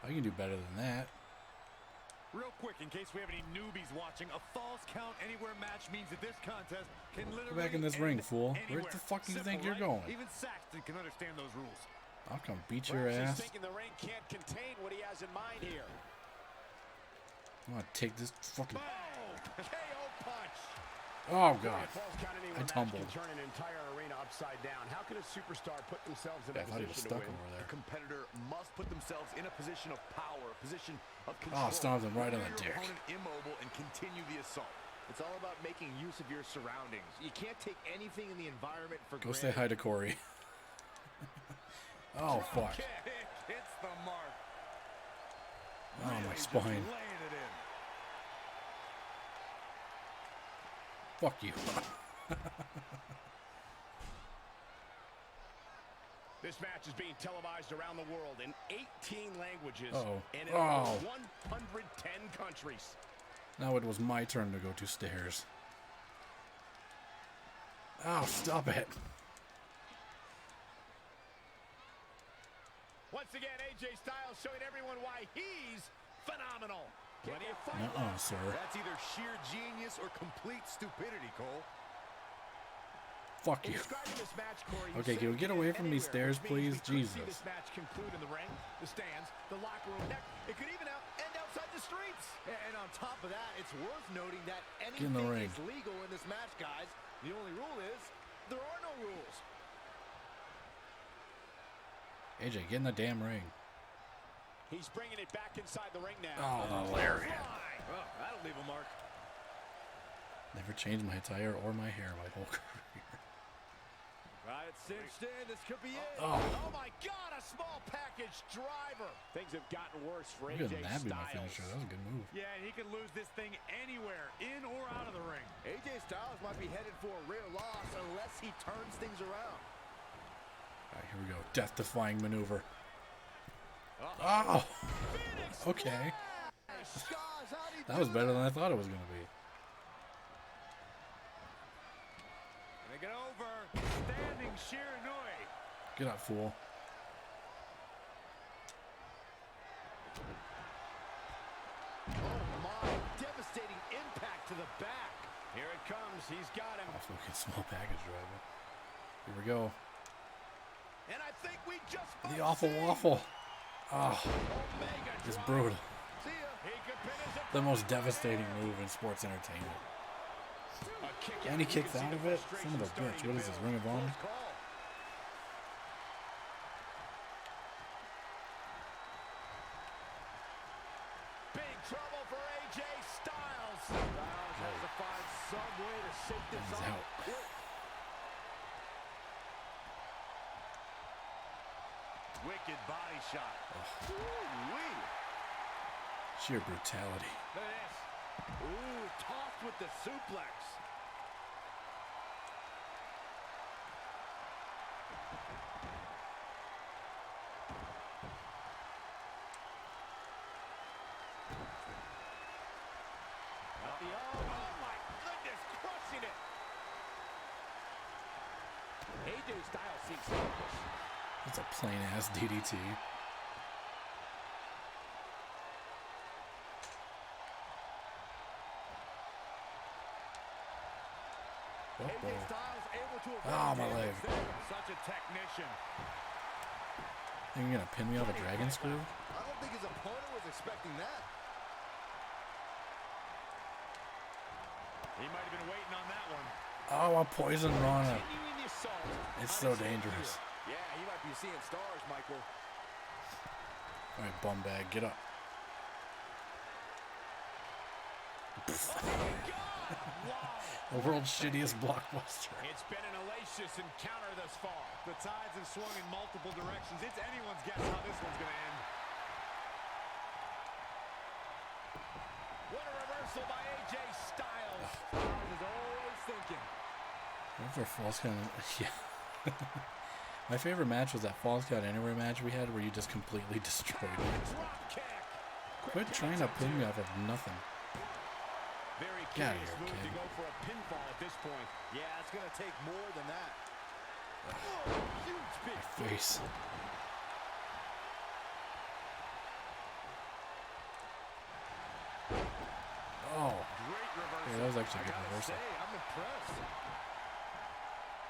I can do better than that. Real quick, in case we have any newbies watching, a Falls Count Anywhere match means that this contest can literally back in this end ring, fool. Where anywhere. the fuck do you Simple, think you're right? going? Even Saxton can understand those rules. I'll come beat your Perhaps ass. he's thinking the ring can't contain what he has in mind here. I'm gonna take this fucking. Boom! KO punch. Oh god. Falls Count Anywhere I match tumbled. can turn an entire arena upside down. How can a superstar put themselves in Yeah, I a thought he was position to stuck win? over there. A competitor must put themselves in a position of power, a position of Oh, control. stomped him right on Render the your dick. opponent immobile and continue the assault. It's all about making use of your surroundings. You can't take anything in the environment for Go granted. say hi to Corey. Oh fuck. Kick hits the mark. Oh my Really just spine. laying it in. Fuck you. This match is being televised around the world in 18 languages Uh-oh. and in Oh. over 110 countries. Now it was my turn to go to stairs. Oh, stop it. Once again, AJ Styles showing everyone why he's phenomenal. Plenty of fight Nuh-uh, left. sir. That's either sheer genius or complete stupidity, Cole. Fuck In you. describing this match, Corey, Okay, can we get away from these stairs, please? We could see Jesus. this match conclude in the ring, the stands, the locker room. Heck, it could even end outside the streets. And on top of that, it's worth noting that in anything the ring. is legal in this match, guys. The only rule is there are no rules. AJ, get in the damn ring. He's bringing it back inside the ring now. Oh, the lariat. Oh, that'll leave a mark. Never changed my attire or my hair my whole career. Right, it's cinched in. This could be it. Oh, Oh my God, a small package driver. Things have gotten worse for look AJ at that be my Styles. finisher. That was a good move. Yeah, and he could lose this thing anywhere, in or out of the ring. AJ Styles might be headed for a rare loss unless he turns things around. All right, here we go. Death-defying maneuver. Oh, okay. That was better than I thought it was going to be. They get over. Standing Shiranui. Get up, fool. Oh my, devastating impact to the back. Here it comes, he's got him. Oh, fucking small package driver. Here we go. And I think we just The might awful see waffle. Oh, Omega it's drop. brutal. See ya. He could pin his The most devastating move in sports entertainment. A kick And he out. You kicks can see out the of it? Son frustration of a starting bitch. to What is this, build. Ring of Honor? Close call. Big trouble for AJ Styles. Styles has to find some way to shake this He's off out. quick. Wicked body shot. Ooh-wee. Sheer brutality. Look at this. Ooh, tossed with the suplex. Oh my goodness, crushing it. AJ Styles seeks finish. It's a plain-ass DDT. AJ Styles able to avoid Oh, my leg. Such a technician. Think you're gonna pin me off a dragon screw? I don't think his opponent was expecting that. He might have been waiting on that one. Oh, a poison Rana. Continuing the assault. It's so dangerous. Yeah, he might be seeing stars, Michael. All right, bum bag, get up. The world's shittiest blockbuster. It's been an hellacious encounter thus far. The tides have swung in multiple directions. It's anyone's guess how this one's going to end. What a reversal by AJ Styles. Styles is always thinking. What for Falls Count? Yeah. My favorite match was that Falls Count Anywhere match we had where you just completely destroyed me. Drop kick. Quit trying to pin me off of nothing. Very Get out of curious here, move kid. to go for a pinfall at this point. Yeah, it's going to take more than that. Oh, huge big My face. Oh. Great reversal. Yeah, that was actually a good I gotta reversal. say, I'm impressed.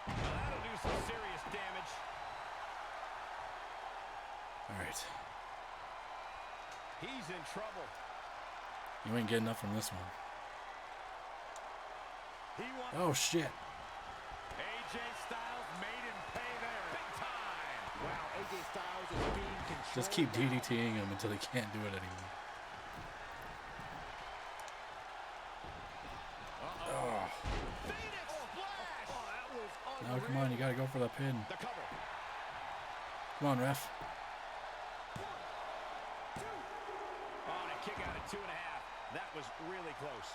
Now that'll do some serious damage. All right. He's in trouble. You ain't getting up from this one. He won. Oh, shit. AJ Styles made him pay there big time. Wow, AJ Styles is being controlled. Just keep DDTing him until he can't do it anymore. Oh. Phoenix splash. Oh, that was Now, come on, you gotta go for the pin. The cover. Come on, ref. On a kick out at 2.5. That was really close.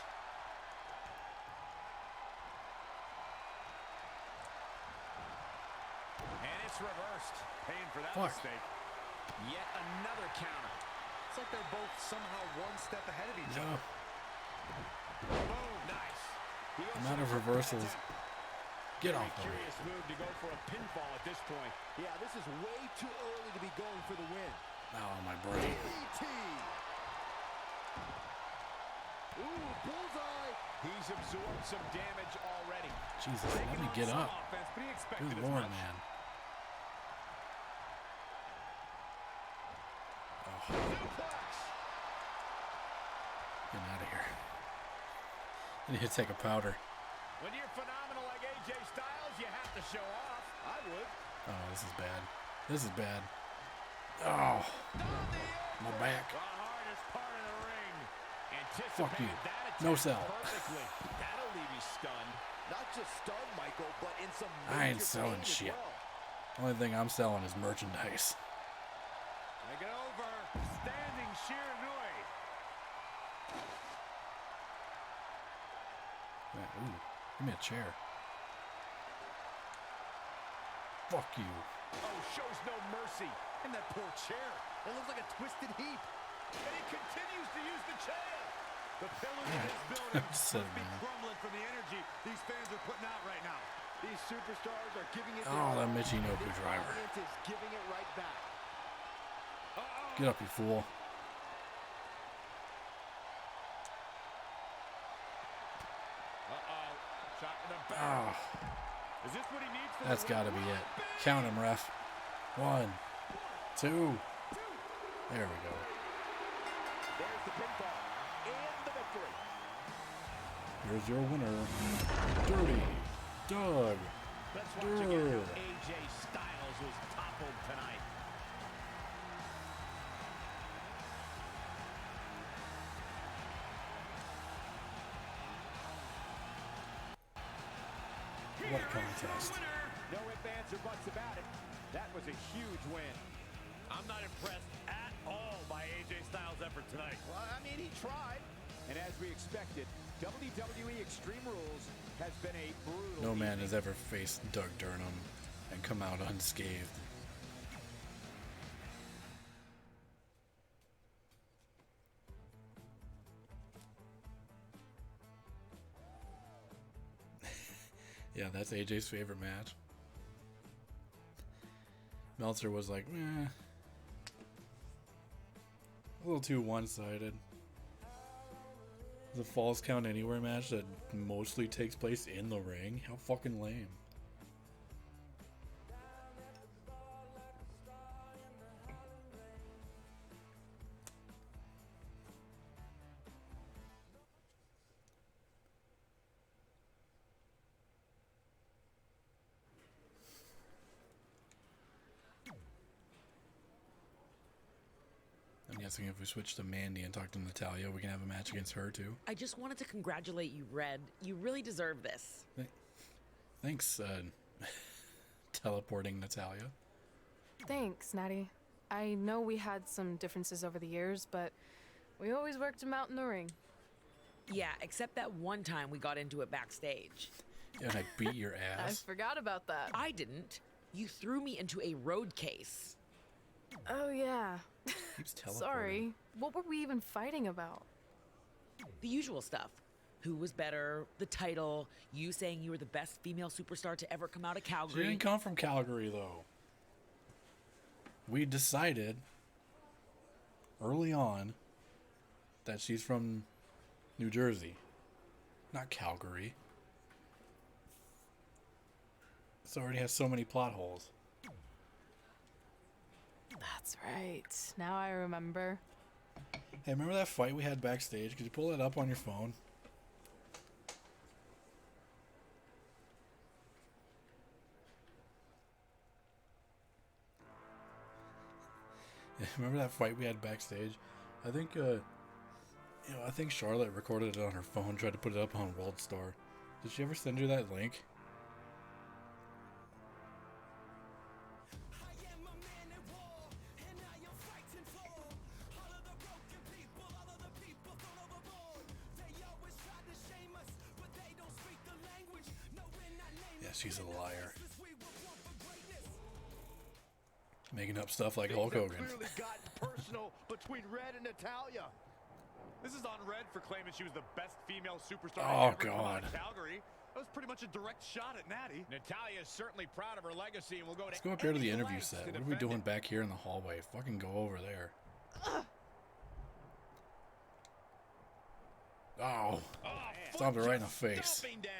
And it's reversed. Paying for that Fuck. mistake. Yet another counter. It's like they're both somehow one step ahead of each No. other. Boom. Nice. He goes I'm out of for the reversals. attempt. Get Very off of me. curious move to go for a pinfall at this point. Yeah, this is way too early to be going for the win. Oh, my brain. DDT. Ooh, bullseye. He's absorbed some damage already. Jesus, let Taking me on get some up. offense, but he expected Good as lord, much. man. Oh, Suplex. getting out of here. I need to take a powder. When you're phenomenal like AJ Styles, you have to show off. I would. Oh, this is bad. This is bad. Oh, my back. The hardest part of the ring. Fuck you. Anticipated that attack No sell. perfectly. That'll leave you stunned. Not just stunned, Michael, but in some I ain't major selling pain as shit. well. Only thing I'm selling is merchandise. Take it over. Standing Shiranui. Yeah, ooh, give me a chair. Fuck you. Oh, shows no mercy. And that poor chair. It looks like a twisted heap. And he continues to use the chair. The pillars Yeah. of this building Sit must be down. crumbling from the energy these fans are putting out right now. These superstars are giving it Oh, their that all. Michinoku This driver. audience is giving it right back. Get up, you fool. Uh-oh. Shot in the back. Ah, Is this what he needs for that's the gotta win? be it. Count him, ref. 1, 2. There we go. There's the pinfall and the victory. Here's your winner, Dirty Doug. Let's watch again Durr. how AJ Styles was toppled tonight. What a contest. No ifs, ands, or buts about it. That was a huge win. I'm not impressed at all by AJ Styles' effort tonight. Well, I mean, he tried. And as we expected, WWE Extreme Rules has been a brutal No man evening. has ever faced Doug Durham and come out unscathed. Yeah, that's AJ's favorite match. Meltzer was like, meh. A little too one-sided. The Falls Count Anywhere match that mostly takes place in the ring? How fucking lame. I'm guessing if we switch to Mandy and talk to Natalia, we can have a match against her too. I just wanted to congratulate you, Red. You really deserve this. Thanks, teleporting Natalia. Thanks, Natty. I know we had some differences over the years, but we always worked them out in the ring. Yeah, except that one time we got into it backstage. And I beat your I ass. forgot about that. I didn't. You threw me into a road case. Oh, yeah. Keeps teleporting. Sorry. What were we even fighting about? The usual stuff. Who was better, the title, you saying you were the best female superstar to ever come out of She Calgary. didn't come from Calgary, though. We decided early on that she's from New Jersey, not Calgary. This already has so many plot holes. That's right. Now I remember. Hey, remember that fight we had backstage? Could you pull it up on your phone? Yeah, remember that fight we had backstage? I think, I think Charlotte recorded it on her phone, tried to put it up on World Star. Did she ever send you that link? Yeah, she's a liar. Making up stuff like Hulk Hogan. Clearly gotten personal between Red and Natalia. This is on Red for claiming she was the best female superstar Oh, to ever come out God. of Calgary. That was pretty much a direct shot at Natty. Natalia is certainly proud of her legacy and will go Let's go up here to the interview lengths set. to What are we defend doing it. back here in the hallway? Fucking go over there. Oh, stomped her right in the face. Stomping down.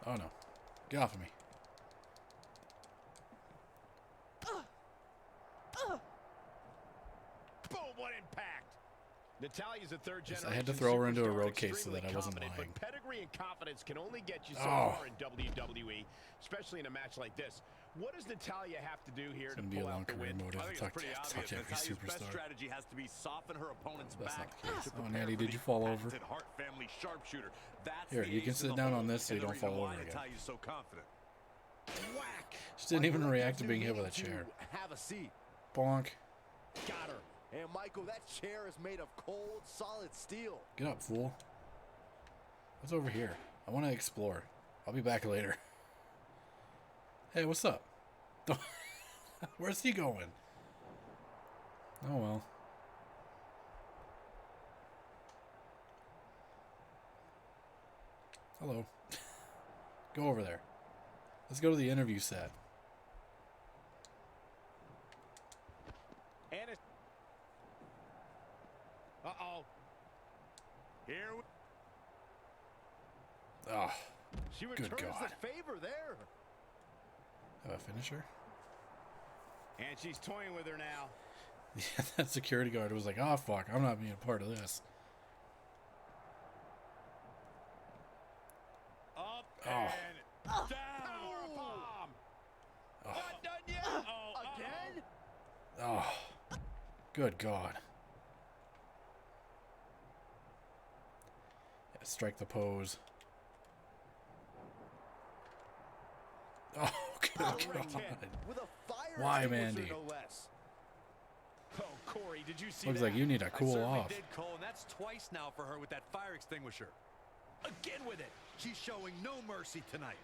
Oh no. Get off of me. Boom, what impact. Natalia's a third Yes, generation. I had to throw her into a superstar, road case so extremely that I wasn't confident, lying. But pedigree and confidence can only get you so Oh. far in WWE, especially in a match like this. What does Natalya have to do here It's to gonna be a pull long out the career win? motive I to think talk it's pretty to obvious. every Natalia's best superstar. strategy has to be soften her opponent's That's back. not the case. to Oh, prepare Natty, for did the you fall over? patented Hart family sharpshooter. That's Here, the you can ace in sit the down hole, on this so and you the don't fall reason why over again. Natalya's so confident. Whack! She didn't even Michael, that react gives to being you hit with a need to chair. Have a seat. Bonk. Got her. And Michael, that chair is made of cold, solid steel. Get up, fool. What's over here? I want to explore. I'll be back later. Hey, what's up? Where's he going? Oh well. Hello. Go over there. Let's go to the interview set. And it's... Uh-oh. Here we... Oh, She Good returns God. the favor there. have a finisher? And she's toying with her now. Yeah, that security guard was like, oh fuck, I'm not being a part of this. Up Oh. and down. Power bomb. Oh, Not done yet. Oh, Again? oh. Good God. Yeah, strike the pose. Oh, good God. With a fire Why, extinguisher, Mandy? no less. Oh, Corey, did you see Looks that? like you need to cool I certainly off. did, Cole, and that's twice now for her with that fire extinguisher. Again with it. She's showing no mercy tonight.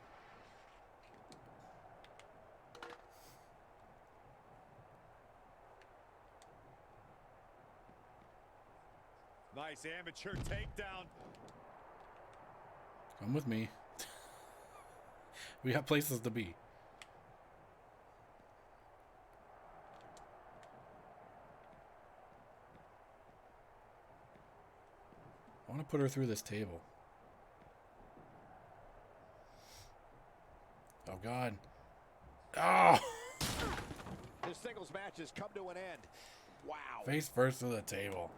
Nice amateur takedown. Come with me. We got places to be. want to put her through this table. Oh, God. Oh! This singles match has come to an end. Wow. Face first to the table.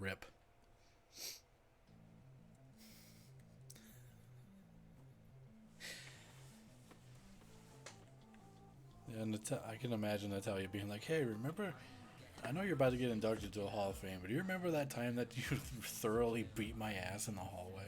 Rip. Yeah, and I can imagine Natalia being like, hey, remember, I know you're about to get inducted to the Hall of Fame, but do you remember that time that you thoroughly beat my ass in the hallway?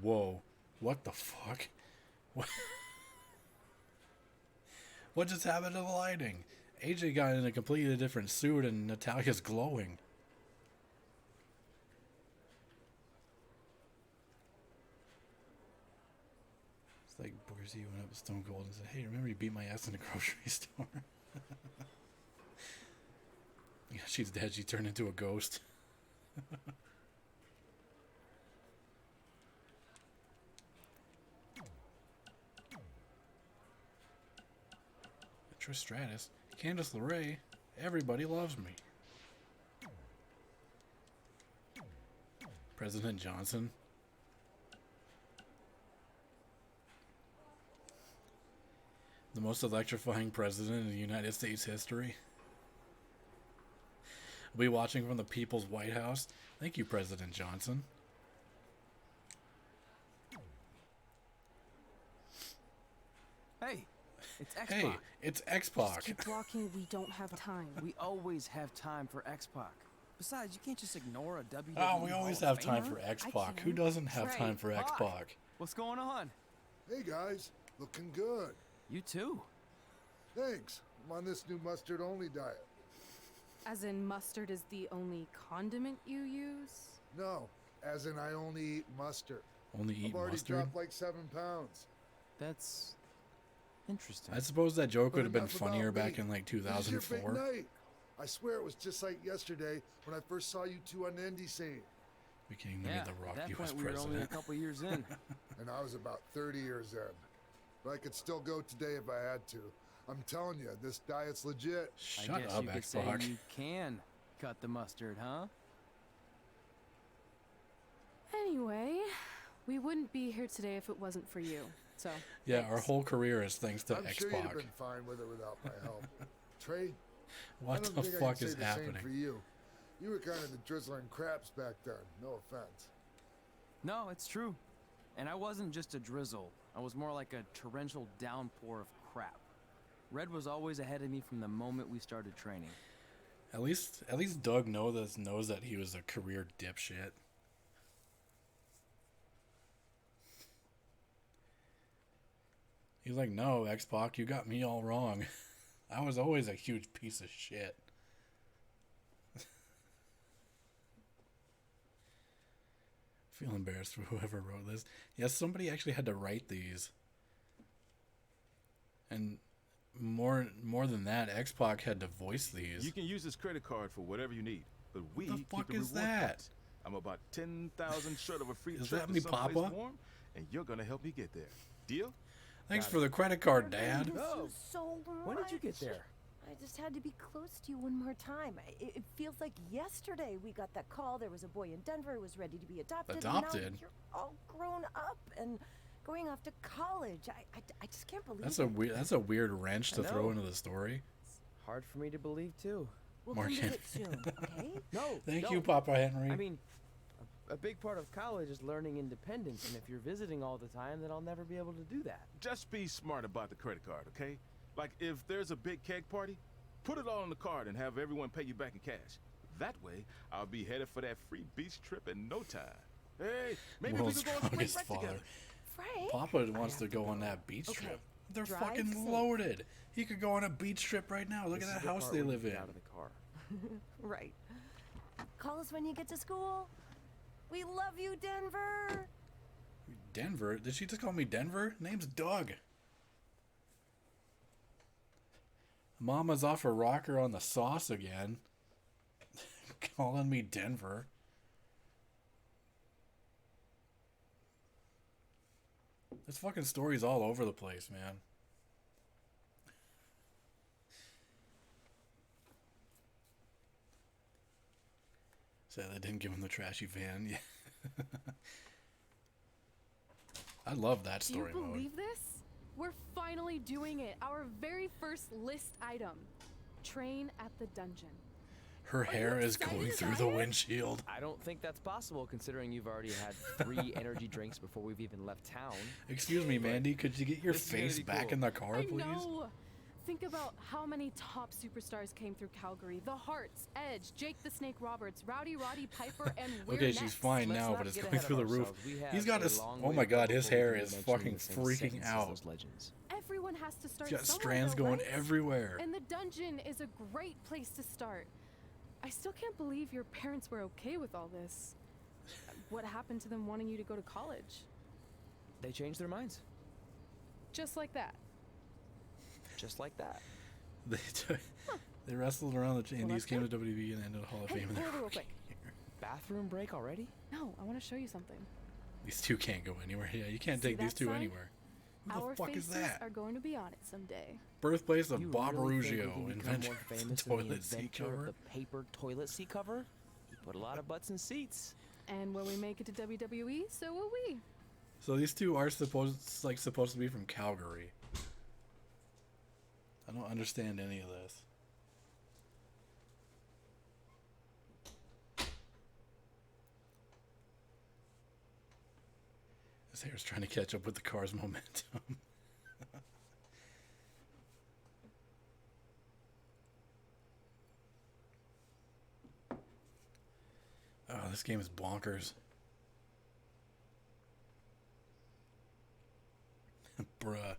Whoa, what the fuck? What just happened to the lighting? AJ got in a completely different suit and Natalia's glowing. It's like Booker T went up to Stone Cold and said, hey, remember you beat my ass in the grocery store? Yeah, she's dead. She turned into a ghost. Trish Stratus, Candice LeRae, everybody loves me. President Johnson. The most electrifying president in the United States history. I'll be watching from the People's White House. Thank you, President Johnson. Hey, it's X-Pac. Hey, it's X-Pac. Just keep walking. We don't have time. We always have time for X-Pac. Besides, you can't just ignore a WWE. Oh, we always Hall of have time Famer. for X-Pac. Who doesn't have Trey, time for hi. X-Pac? What's going on? Hey guys, looking good. You too. Thanks. I'm on this new mustard only diet. As in, mustard is the only condiment you use? No, as in I only eat mustard. Only eat I've already mustard? dropped like 7 pounds. That's interesting. I suppose that joke But would have been enough about funnier me. back in like This is your big 2004. night. I swear it was just like yesterday when I first saw you two on the indie scene. Became the At Rock that US point, we were only a president. couple years in. And I was about 30 years in. But I could still go today if I had to. I'm telling you, this diet's legit. Shut I guess up, you could say X-Pac. you can cut the mustard, huh? Anyway, we wouldn't be here today if it wasn't for you. So, Yeah, our thanks. whole career is thanks to I'm sure you'd have X-Pac. been fine with it without my help. Trey, I What don't the think I fuck can is say the same for happening? you. You were kind of the drizzling craps back then. No offense. No, it's true. And I wasn't just a drizzle. I was more like a torrential downpour of crap. Red was always ahead of me from the moment we started training. At least Doug knows that he was a career dipshit. He's like, no, X-Pac, you got me all wrong. I was always a huge piece of shit. Feel embarrassed for whoever wrote this. Yes, somebody actually had to write these. And more than that, X-Pac had to voice these. You can use this credit card for whatever you need, but we The fuck keep the is reward that? points. I'm about 10,000 short of a free Is trip that to me, someplace Papa? warm, and you're gonna help me get there. Deal? Thanks for the credit card, Dad. Miss you so When did you get much. there? I just had to be close to you one more time. It feels like yesterday we got that call. There was a boy in Denver who was ready to be adopted. And now Adopted? you're all grown up and going off to college. I just can't believe That's it. that's a weird wrench to I throw know. into the story. Hard for me to believe, too. We'll Mark come Henry. visit soon, okay? No. Thank no. you, Papa Henry. I mean, a big part of college is learning independence, and if you're visiting all the time, then I'll never be able to do that. Just be smart about the credit card, okay? Like, if there's a big keg party, put it all on the card and have everyone pay you back in cash. That way, I'll be headed for that free beach trip in no time. Hey, maybe World's we could go on spring strongest break father. together. Frank? Papa wants to go on that beach Okay, trip. They're drive fucking safe. loaded. He could go on a beach trip right now. Look This at is that the house part they where you live get in. out of the car. Right. Call us when you get to school. We love you, Denver. Denver? Did she just call me Denver? Name's Doug. Mama's off her rocker on the sauce again. Calling me Denver. This fucking story's all over the place, man. Sad they didn't give him the trashy van. Yeah. I love that story Do you mode. believe this? We're finally doing it. Our very first list item. Train at the dungeon. Her hair is going through the windshield. I don't think that's possible, considering you've already had 3 energy drinks before we've even left town. Excuse me, Mandy. Could you get your This is gonna face be back cool. in the car, I please? know. Think about how many top superstars came through Calgary. The Hearts, Edge, Jake the Snake Roberts, Rowdy Roddy Piper, and we're Okay, next. she's fine Let's now, not but it's get going ahead through the of roof. ourselves. We have He's got a his. long Oh way my to go god, his before we hair can is mention fucking the same freaking sentences as out. those legends. Everyone has to start He's got somewhere, strands though, going right? everywhere. And the dungeon is a great place to start. I still can't believe your parents were okay with all this. What happened to them wanting you to go to college? They changed their minds. Just like that. Just like that. They wrestled around the Indies, that's came to WWE, and ended the Hall of Hey, Fame. in hold their on real rookie quick. year. Bathroom break already? No, I want to show you something. These two can't go anywhere. Yeah, you can't See take these that two sign? anywhere. Who Our the fuck is faces that? are going to be on it someday. Birthplace of You Bob really think we Arugio, can become inventor more of the famous than the toilet seat inventor of cover. the paper toilet seat cover? You put a lot of butts in seats. And when we make it to WWE, so will we. So these two are supposed to be from Calgary. I don't understand any of this. His hair's trying to catch up with the car's momentum. Oh, this game is bonkers. Bruh.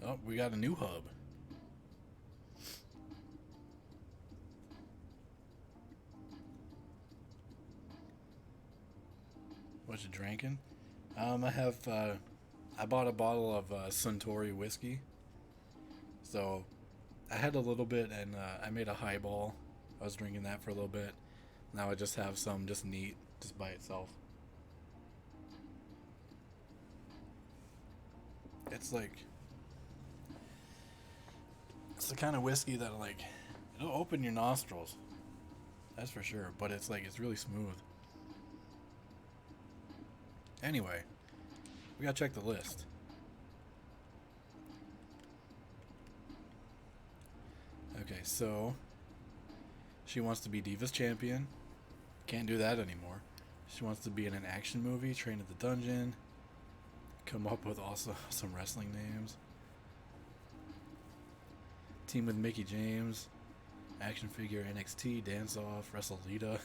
Oh, we got a new hub. What you drinking? I bought a bottle of Suntory whiskey. So I had a little bit, and I made a highball. I was drinking that for a little bit. Now I just have some just neat, just by itself. It's like, it's the kind of whiskey that like, it'll open your nostrils. That's for sure. But it's like, it's really smooth. Anyway, we gotta check the list. Okay, so she wants to be Divas Champion. Can't do that anymore. She wants to be in an action movie, train at the dungeon. Come up with also some wrestling names. Team with Mickey James. Action figure NXT, dance off, Wrestle Lita.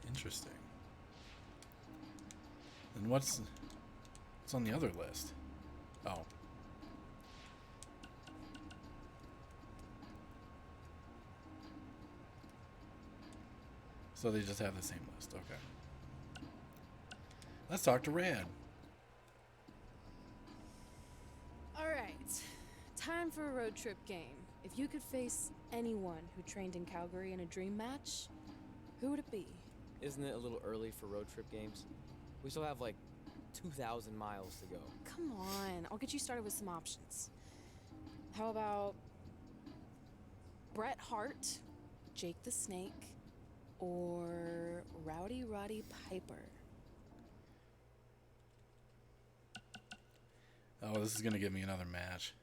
Interesting. And what's on the other list? Oh. So they just have the same list. Okay. Let's talk to Rad. All right. Time for a road trip game. If you could face anyone who trained in Calgary in a dream match, who would it be? Isn't it a little early for road trip games? We still have like 2,000 miles to go. Come on. I'll get you started with some options. How about Bret Hart, Jake the Snake, or Rowdy Roddy Piper? Oh, this is going to give me another match.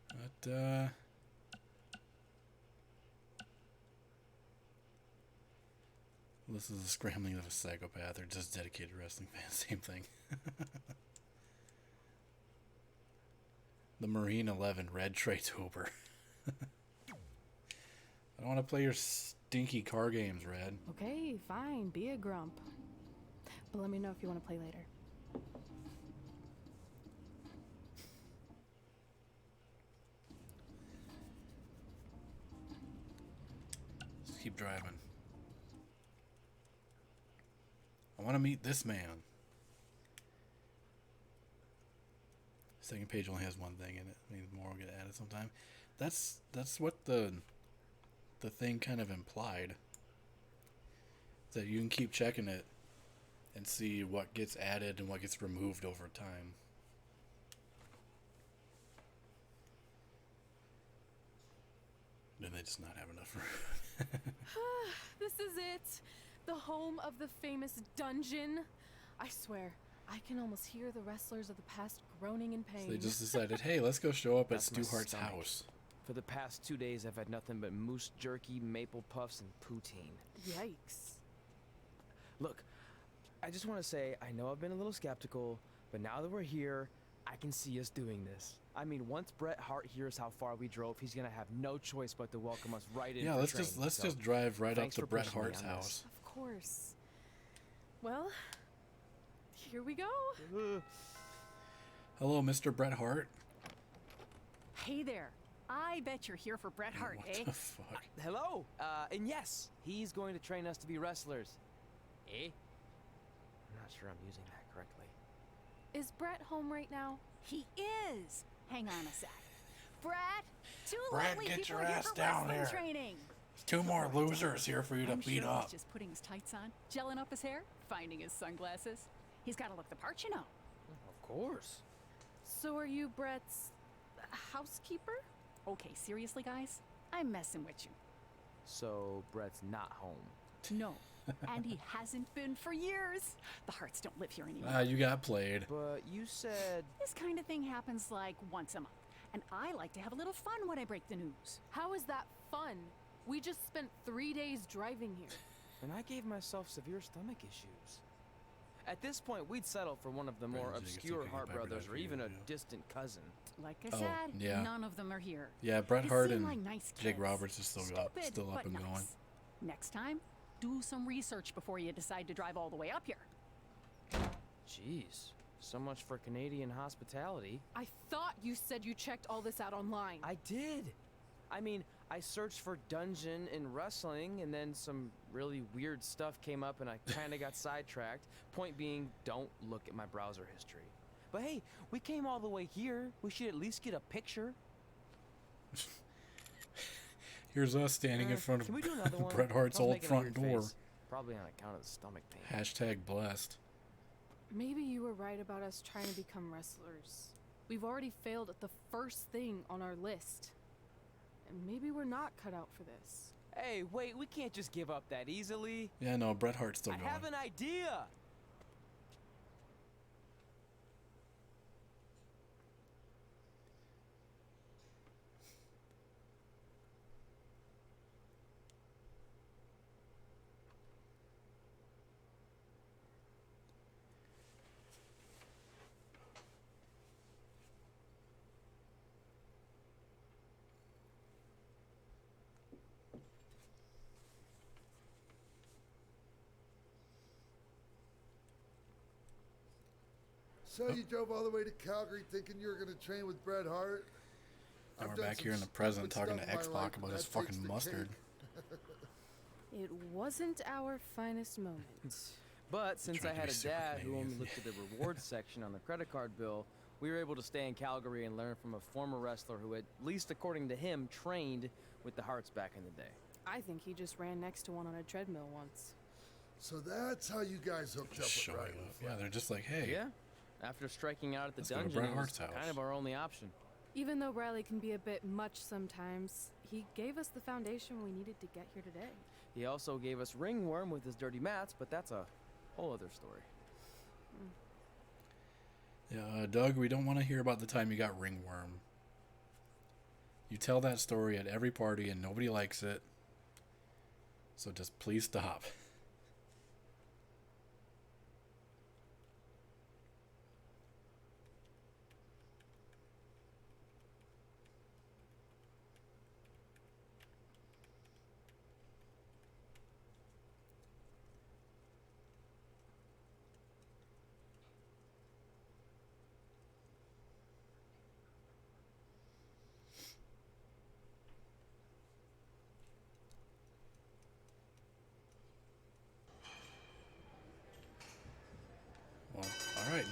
But, this is a scrambling of a psychopath or just dedicated wrestling fans. Same thing. The Marine 11 Red Trey Tober. I don't want to play your stinky car games, Red. Okay, fine. Be a grump. But let me know if you want to play later. Let's keep driving. I want to meet this man. Second page only has one thing in it. Maybe more will get added sometime. That's what the thing kind of implied. That you can keep checking it and see what gets added and what gets removed over time. Then they just not have enough room. This is it. The home of the famous dungeon. I swear, I can almost hear the wrestlers of the past groaning in pain. So they just decided, hey, let's go show up at That's my Stu Hart's stomach. house. For the past 2 days, I've had nothing but moose jerky, maple puffs, and poutine. Yikes. Look, I just want to say, I know I've been a little skeptical, but now that we're here, I can see us doing this. I mean, once Bret Hart hears how far we drove, he's gonna have no choice but to welcome us right in. Yeah, for let's training, just so drive right up thanks to for Bret pushing me Hart's on this. house. Of course. Well, here we go. Hello, Mr. Bret Hart. Hey there. I bet you're here for Bret Hart, What eh? the fuck? Hello, and yes, he's going to train us to be wrestlers. Eh? I'm not sure I'm using that correctly. Is Brett home right now? He is. Hang on a sec. Bret, two Bret, lovely get people your here ass for down wrestling here. training. Two more losers here for you to I'm beat sure up. he's just putting his tights on, gelling up his hair, finding his sunglasses. He's got to look the part, you know. Of course. So are you Brett's housekeeper? Okay, seriously, guys? I'm messing with you. So Brett's not home. No. And he hasn't been for years. The Harts don't live here anymore. Ah, you got played. But you said... This kind of thing happens like once a month. And I like to have a little fun when I break the news. How is that fun? We just spent 3 days driving here. And I gave myself severe stomach issues. At this point, we'd settle for one of the more Brandon Jacobs obscure taking Hart a pepper brothers knife or for even you, a yeah. distant cousin. Like I Oh, said, yeah. none of them are here. Yeah, Bret They Hart seem and like nice Jake kids. Roberts is still up Stupid, but and nice. going. Next time, do some research before you decide to drive all the way up here. Jeez. So much for Canadian hospitality. I thought you said you checked all this out online. I did. I mean, I searched for dungeon in wrestling, and then some really weird stuff came up, and I kind of got sidetracked. Point being, don't look at my browser history. But hey, we came all the way here. We should at least get a picture. Here's us standing in front of Can we do another one? Bret Hart's I was old making a front weird door. face. Probably on account of the stomach pain. Hashtag blessed. Maybe you were right about us trying to become wrestlers. We've already failed at the first thing on our list. And maybe we're not cut out for this. Hey, wait, we can't just give up that easily. Yeah, no, Bret Hart's still I going. have an idea. So you drove all the way to Calgary thinking you were going to train with Bret Hart? And I've we're done back some here in the stupid present talking to stuff in my X-Pac life, about but his that takes fucking the mustard. cake. It wasn't our finest moment. But since I Trying to had be a super dad who only Canadian. looked at the rewards section on the credit card bill, we were able to stay in Calgary and learn from a former wrestler who, at least according to him, trained with the Harts back in the day. I think he just ran next to one on a treadmill once. So that's how you guys hooked Just up showing with up. Riley. Yeah, they're just like, hey, Yeah. After striking out at the Let's go to dungeon, Bret it was Hart's house. kind of our only option. Even though Riley can be a bit much sometimes, he gave us the foundation we needed to get here today. He also gave us ringworm with his dirty mats, but that's a whole other story. yeah, Doug, we don't want to hear about the time you got ringworm. You tell that story at every party and nobody likes it. So just please stop.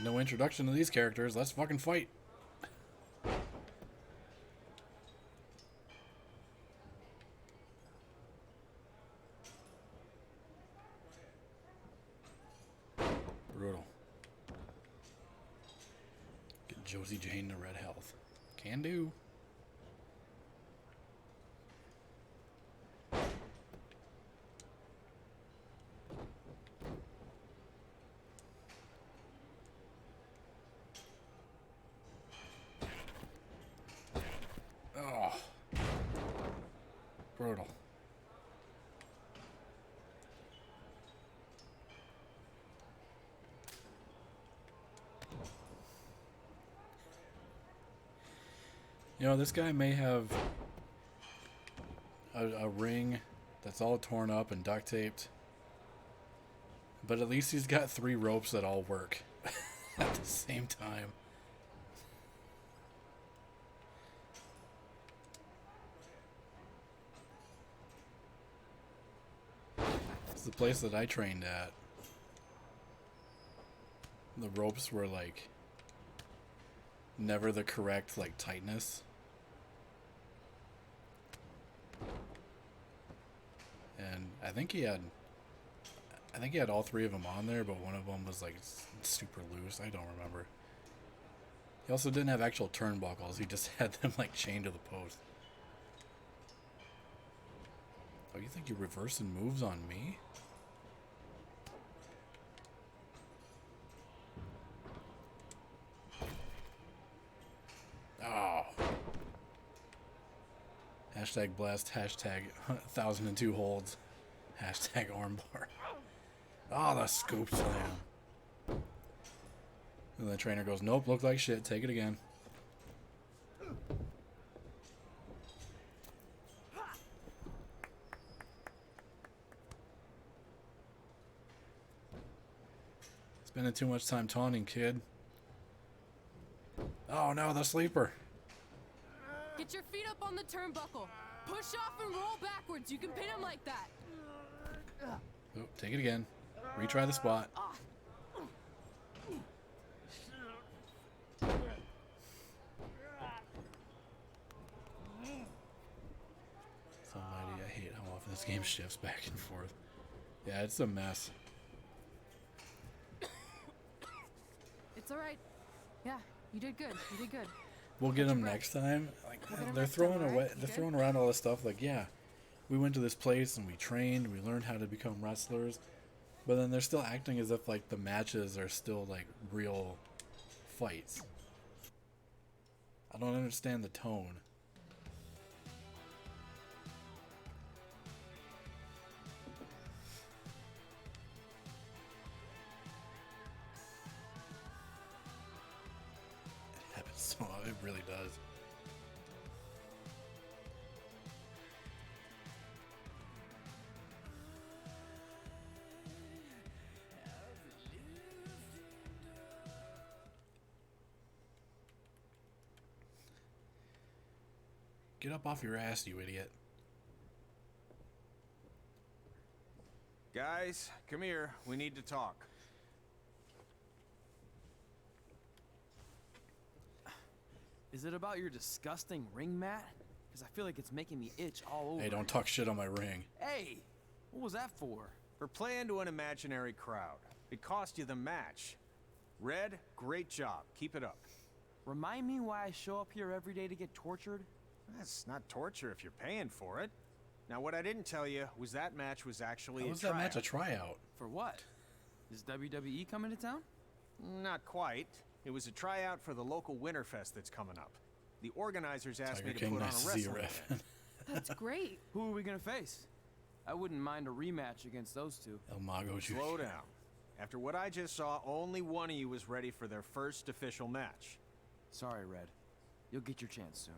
no introduction to these characters. Let's fucking fight. Brutal. Get Josie Jane to red health. Can do. Oh. Brutal. You know, this guy may have a ring that's all torn up and duct taped, but at least he's got 3 ropes that all work at the same time. It's the place that I trained at. The ropes were like never the correct like tightness. And I think he had all 3 of them on there, but one of them was like super loose. I don't remember. He also didn't have actual turnbuckles. He just had them like chained to the post. Oh, you think you're reversing moves on me? Oh. Hashtag blessed, hashtag 1002 holds, hashtag armbar. Oh, the scoop slam. And the trainer goes, nope, looked like shit, take it again. Spending too much time taunting, kid. Oh no, the sleeper. Get your feet up on the turnbuckle. Push off and roll backwards. You can pin him like that. Oh, take it again. Retry the spot. Almighty, I hate how often this game shifts back and forth. Yeah, it's a mess. It's all right. Yeah, you did good. You did good. We'll get them next time. Like they're throwing away, they're throwing around all this stuff. Like, yeah, we went to this place and we trained, we learned how to become wrestlers, but then they're still acting as if like the matches are still like real fights. I don't understand the tone. It happens so much. It really does. Get up off your ass, you idiot. Guys, come here. We need to talk. Is it about your disgusting ring mat? Because I feel like it's making me itch all over. Hey, don't talk shit on my ring. Hey, what was that for? For playing to an imaginary crowd. It cost you the match. Red, great job. Keep it up. Remind me why I show up here every day to get tortured? That's not torture if you're paying for it. Now, what I didn't tell you was that match was actually How was that match a tryout? For what? Is WWE coming to town? Not quite. It was a tryout for the local Winterfest that's coming up. The organizers asked Tiger me to King, put on nice a to see you, wrestling ref. event. That's great. Who are we gonna face? I wouldn't mind a rematch against those two. El Mago Jr. Slow down. After what I just saw, only one of you was ready for their first official match. Sorry, Red. You'll get your chance soon.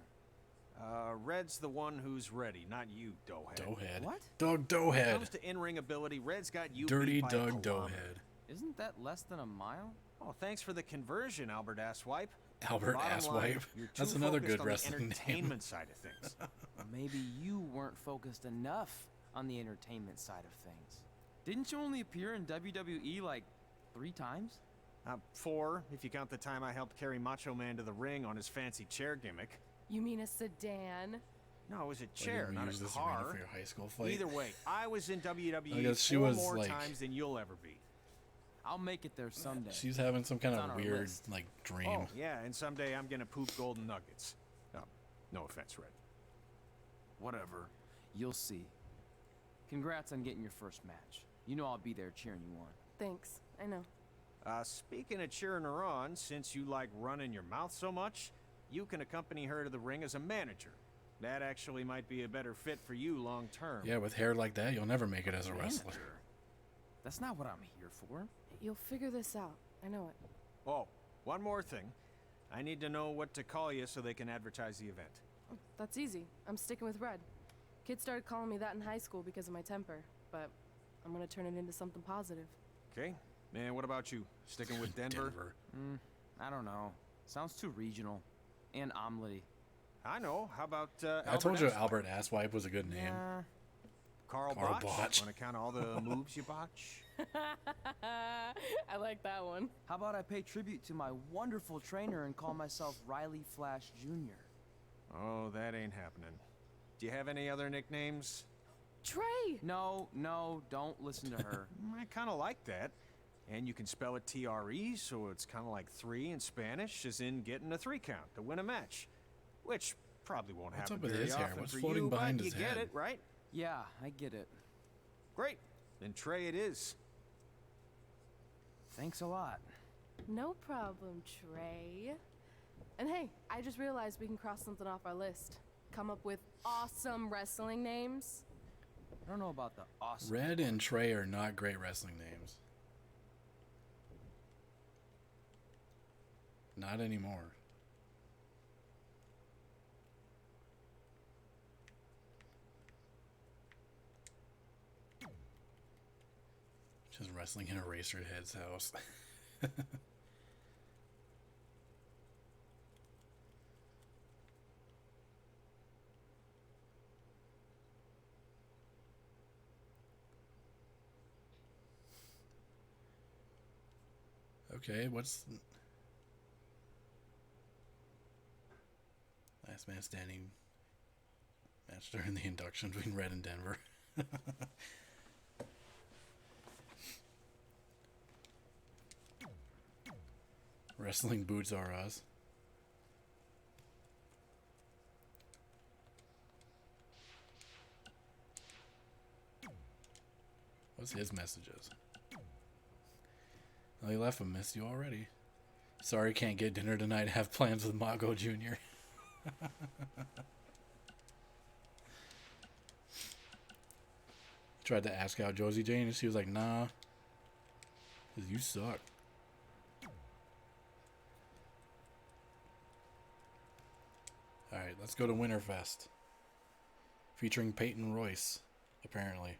Red's the one who's ready, not you, Doughhead. Doughhead. What? Doug When it Doughhead. comes to in-ring ability, Red's got you Dirty beat by a Doug kilometer. Doughhead. Isn't that less than a mile? Oh, thanks for the conversion, Albert Asswipe. Albert Bottom line, Asswipe. you're That's too another focused good on the wrestling name. entertainment side of things. Maybe you weren't focused enough on the entertainment side of things. Didn't you only appear in WWE like 3 times? 4, if you count the time I helped carry Macho Man to the ring on his fancy chair gimmick. You mean a sedan? No, it was a chair, not use a this arena car. for your high school fight? Either way, I was in I WWE guess she 4 was, more like- times than you'll ever be. I'll make it there someday. She's having some kind It's on of our weird, list. like, dream. Oh, yeah, and someday I'm gonna poop golden nuggets. No offense, Red. Whatever. You'll see. Congrats on getting your first match. You know I'll be there cheering you on. Thanks. I know. Speaking of cheering her on, since you like running your mouth so much, you can accompany her to the ring as a manager. That actually might be a better fit for you long term. Yeah, with hair like that, you'll never make it as a wrestler. Manager? That's not what I'm here for. You'll figure this out. I know it. Oh, one more thing. I need to know what to call you so they can advertise the event. That's easy. I'm sticking with Red. Kids started calling me that in high school because of my temper, but I'm gonna turn it into something positive. Okay. And what about you? Sticking with Denver? I don't know. Sounds too regional. And omelette-y. I know. How about I told you Albert Albert Asswipe was a good name. Yeah. Carl Carl Botch? Botch. Want to count all the moves you botch? I like that one. How about I pay tribute to my wonderful trainer and call myself Riley Flash Jr.? Oh, that ain't happening. Do you have any other nicknames? Trey! No, don't listen to her. I kind of like that. And you can spell it T-R-E, so it's kind of like 3 in Spanish, as in getting a 3 count to win a match. Which probably won't What's happen up with very his hair? often What's for floating you, behind but his you get head? it, right? Yeah, I get it. Great. Then Trey it is. Thanks a lot. No problem, Trey. And hey, I just realized we can cross something off our list. Come up with awesome wrestling names. I don't know about the awesome. Red and Trey are not great wrestling names. Not anymore. Just wrestling in a Eraserhead's house. Okay, what's last man standing match during the induction between Red and Denver? Wrestling boots are us. What's his messages? Oh, he left a missed you already. Sorry, can't get dinner tonight. Have plans with Mago Jr. Tried to ask out Josie Jane and she was like, nah. 'Cause you suck. Alright, let's go to Winterfest. Featuring Peyton Royce, apparently.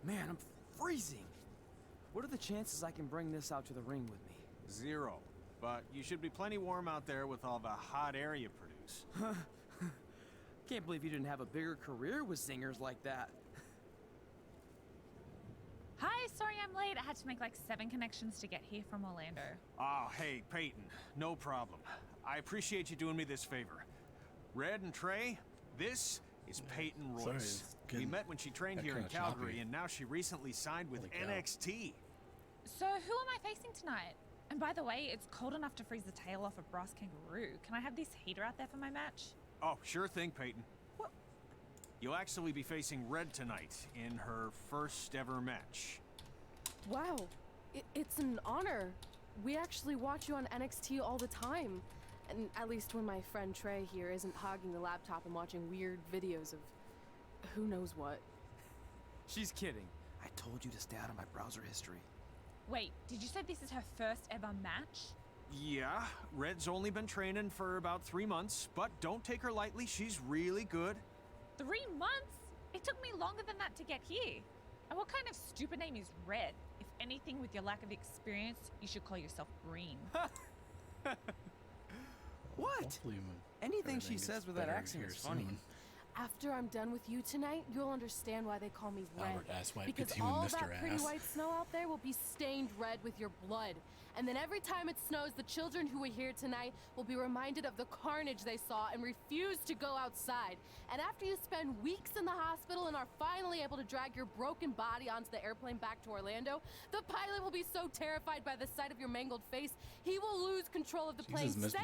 Man, I'm freezing. What are the chances I can bring this out to the ring with me? 0. But you should be plenty warm out there with all the hot air you produce. Can't believe you didn't have a bigger career with singers like that. Hi, sorry I'm late. I had to make like 7 connections to get here from Orlando. Oh, hey, Peyton. No problem. I appreciate you doing me this favor. Red and Trey, this is Peyton Royce. Sorry, it's We getting- met when she trained got here in kinda Calgary, choppy. and now she recently signed with Holy cow. NXT. So who am I facing tonight? And by the way, it's cold enough to freeze the tail off a brass kangaroo. Can I have this heater out there for my match? Oh, sure thing, Peyton. What? You'll actually be facing Red tonight in her first ever match. Wow, it's an honor. We actually watch you on NXT all the time. And at least when my friend Trey here isn't hogging the laptop and watching weird videos of who knows what. She's kidding. I told you to stay out of my browser history. Wait, did you say this is her first ever match? Yeah, Red's only been training for about 3 months, but don't take her lightly, she's really good. 3 months? It took me longer than that to get here. And what kind of stupid name is Red? If anything, with your lack of experience, you should call yourself Green. What? Hopefully Anything she everything gets says with that better accent here is funny. soon. After I'm done with you tonight, you'll understand why they call me Red. Albert Ass might because be doing all Mr. that pretty Ass. white snow out there will be stained red with your blood. And then every time it snows, the children who are here tonight will be reminded of the carnage they saw and refuse to go outside. And after you spend weeks in the hospital and are finally able to drag your broken body onto the airplane back to Orlando, the pilot will be so terrified by the sight of your mangled face, he will lose control of the plane. Jesus, Miss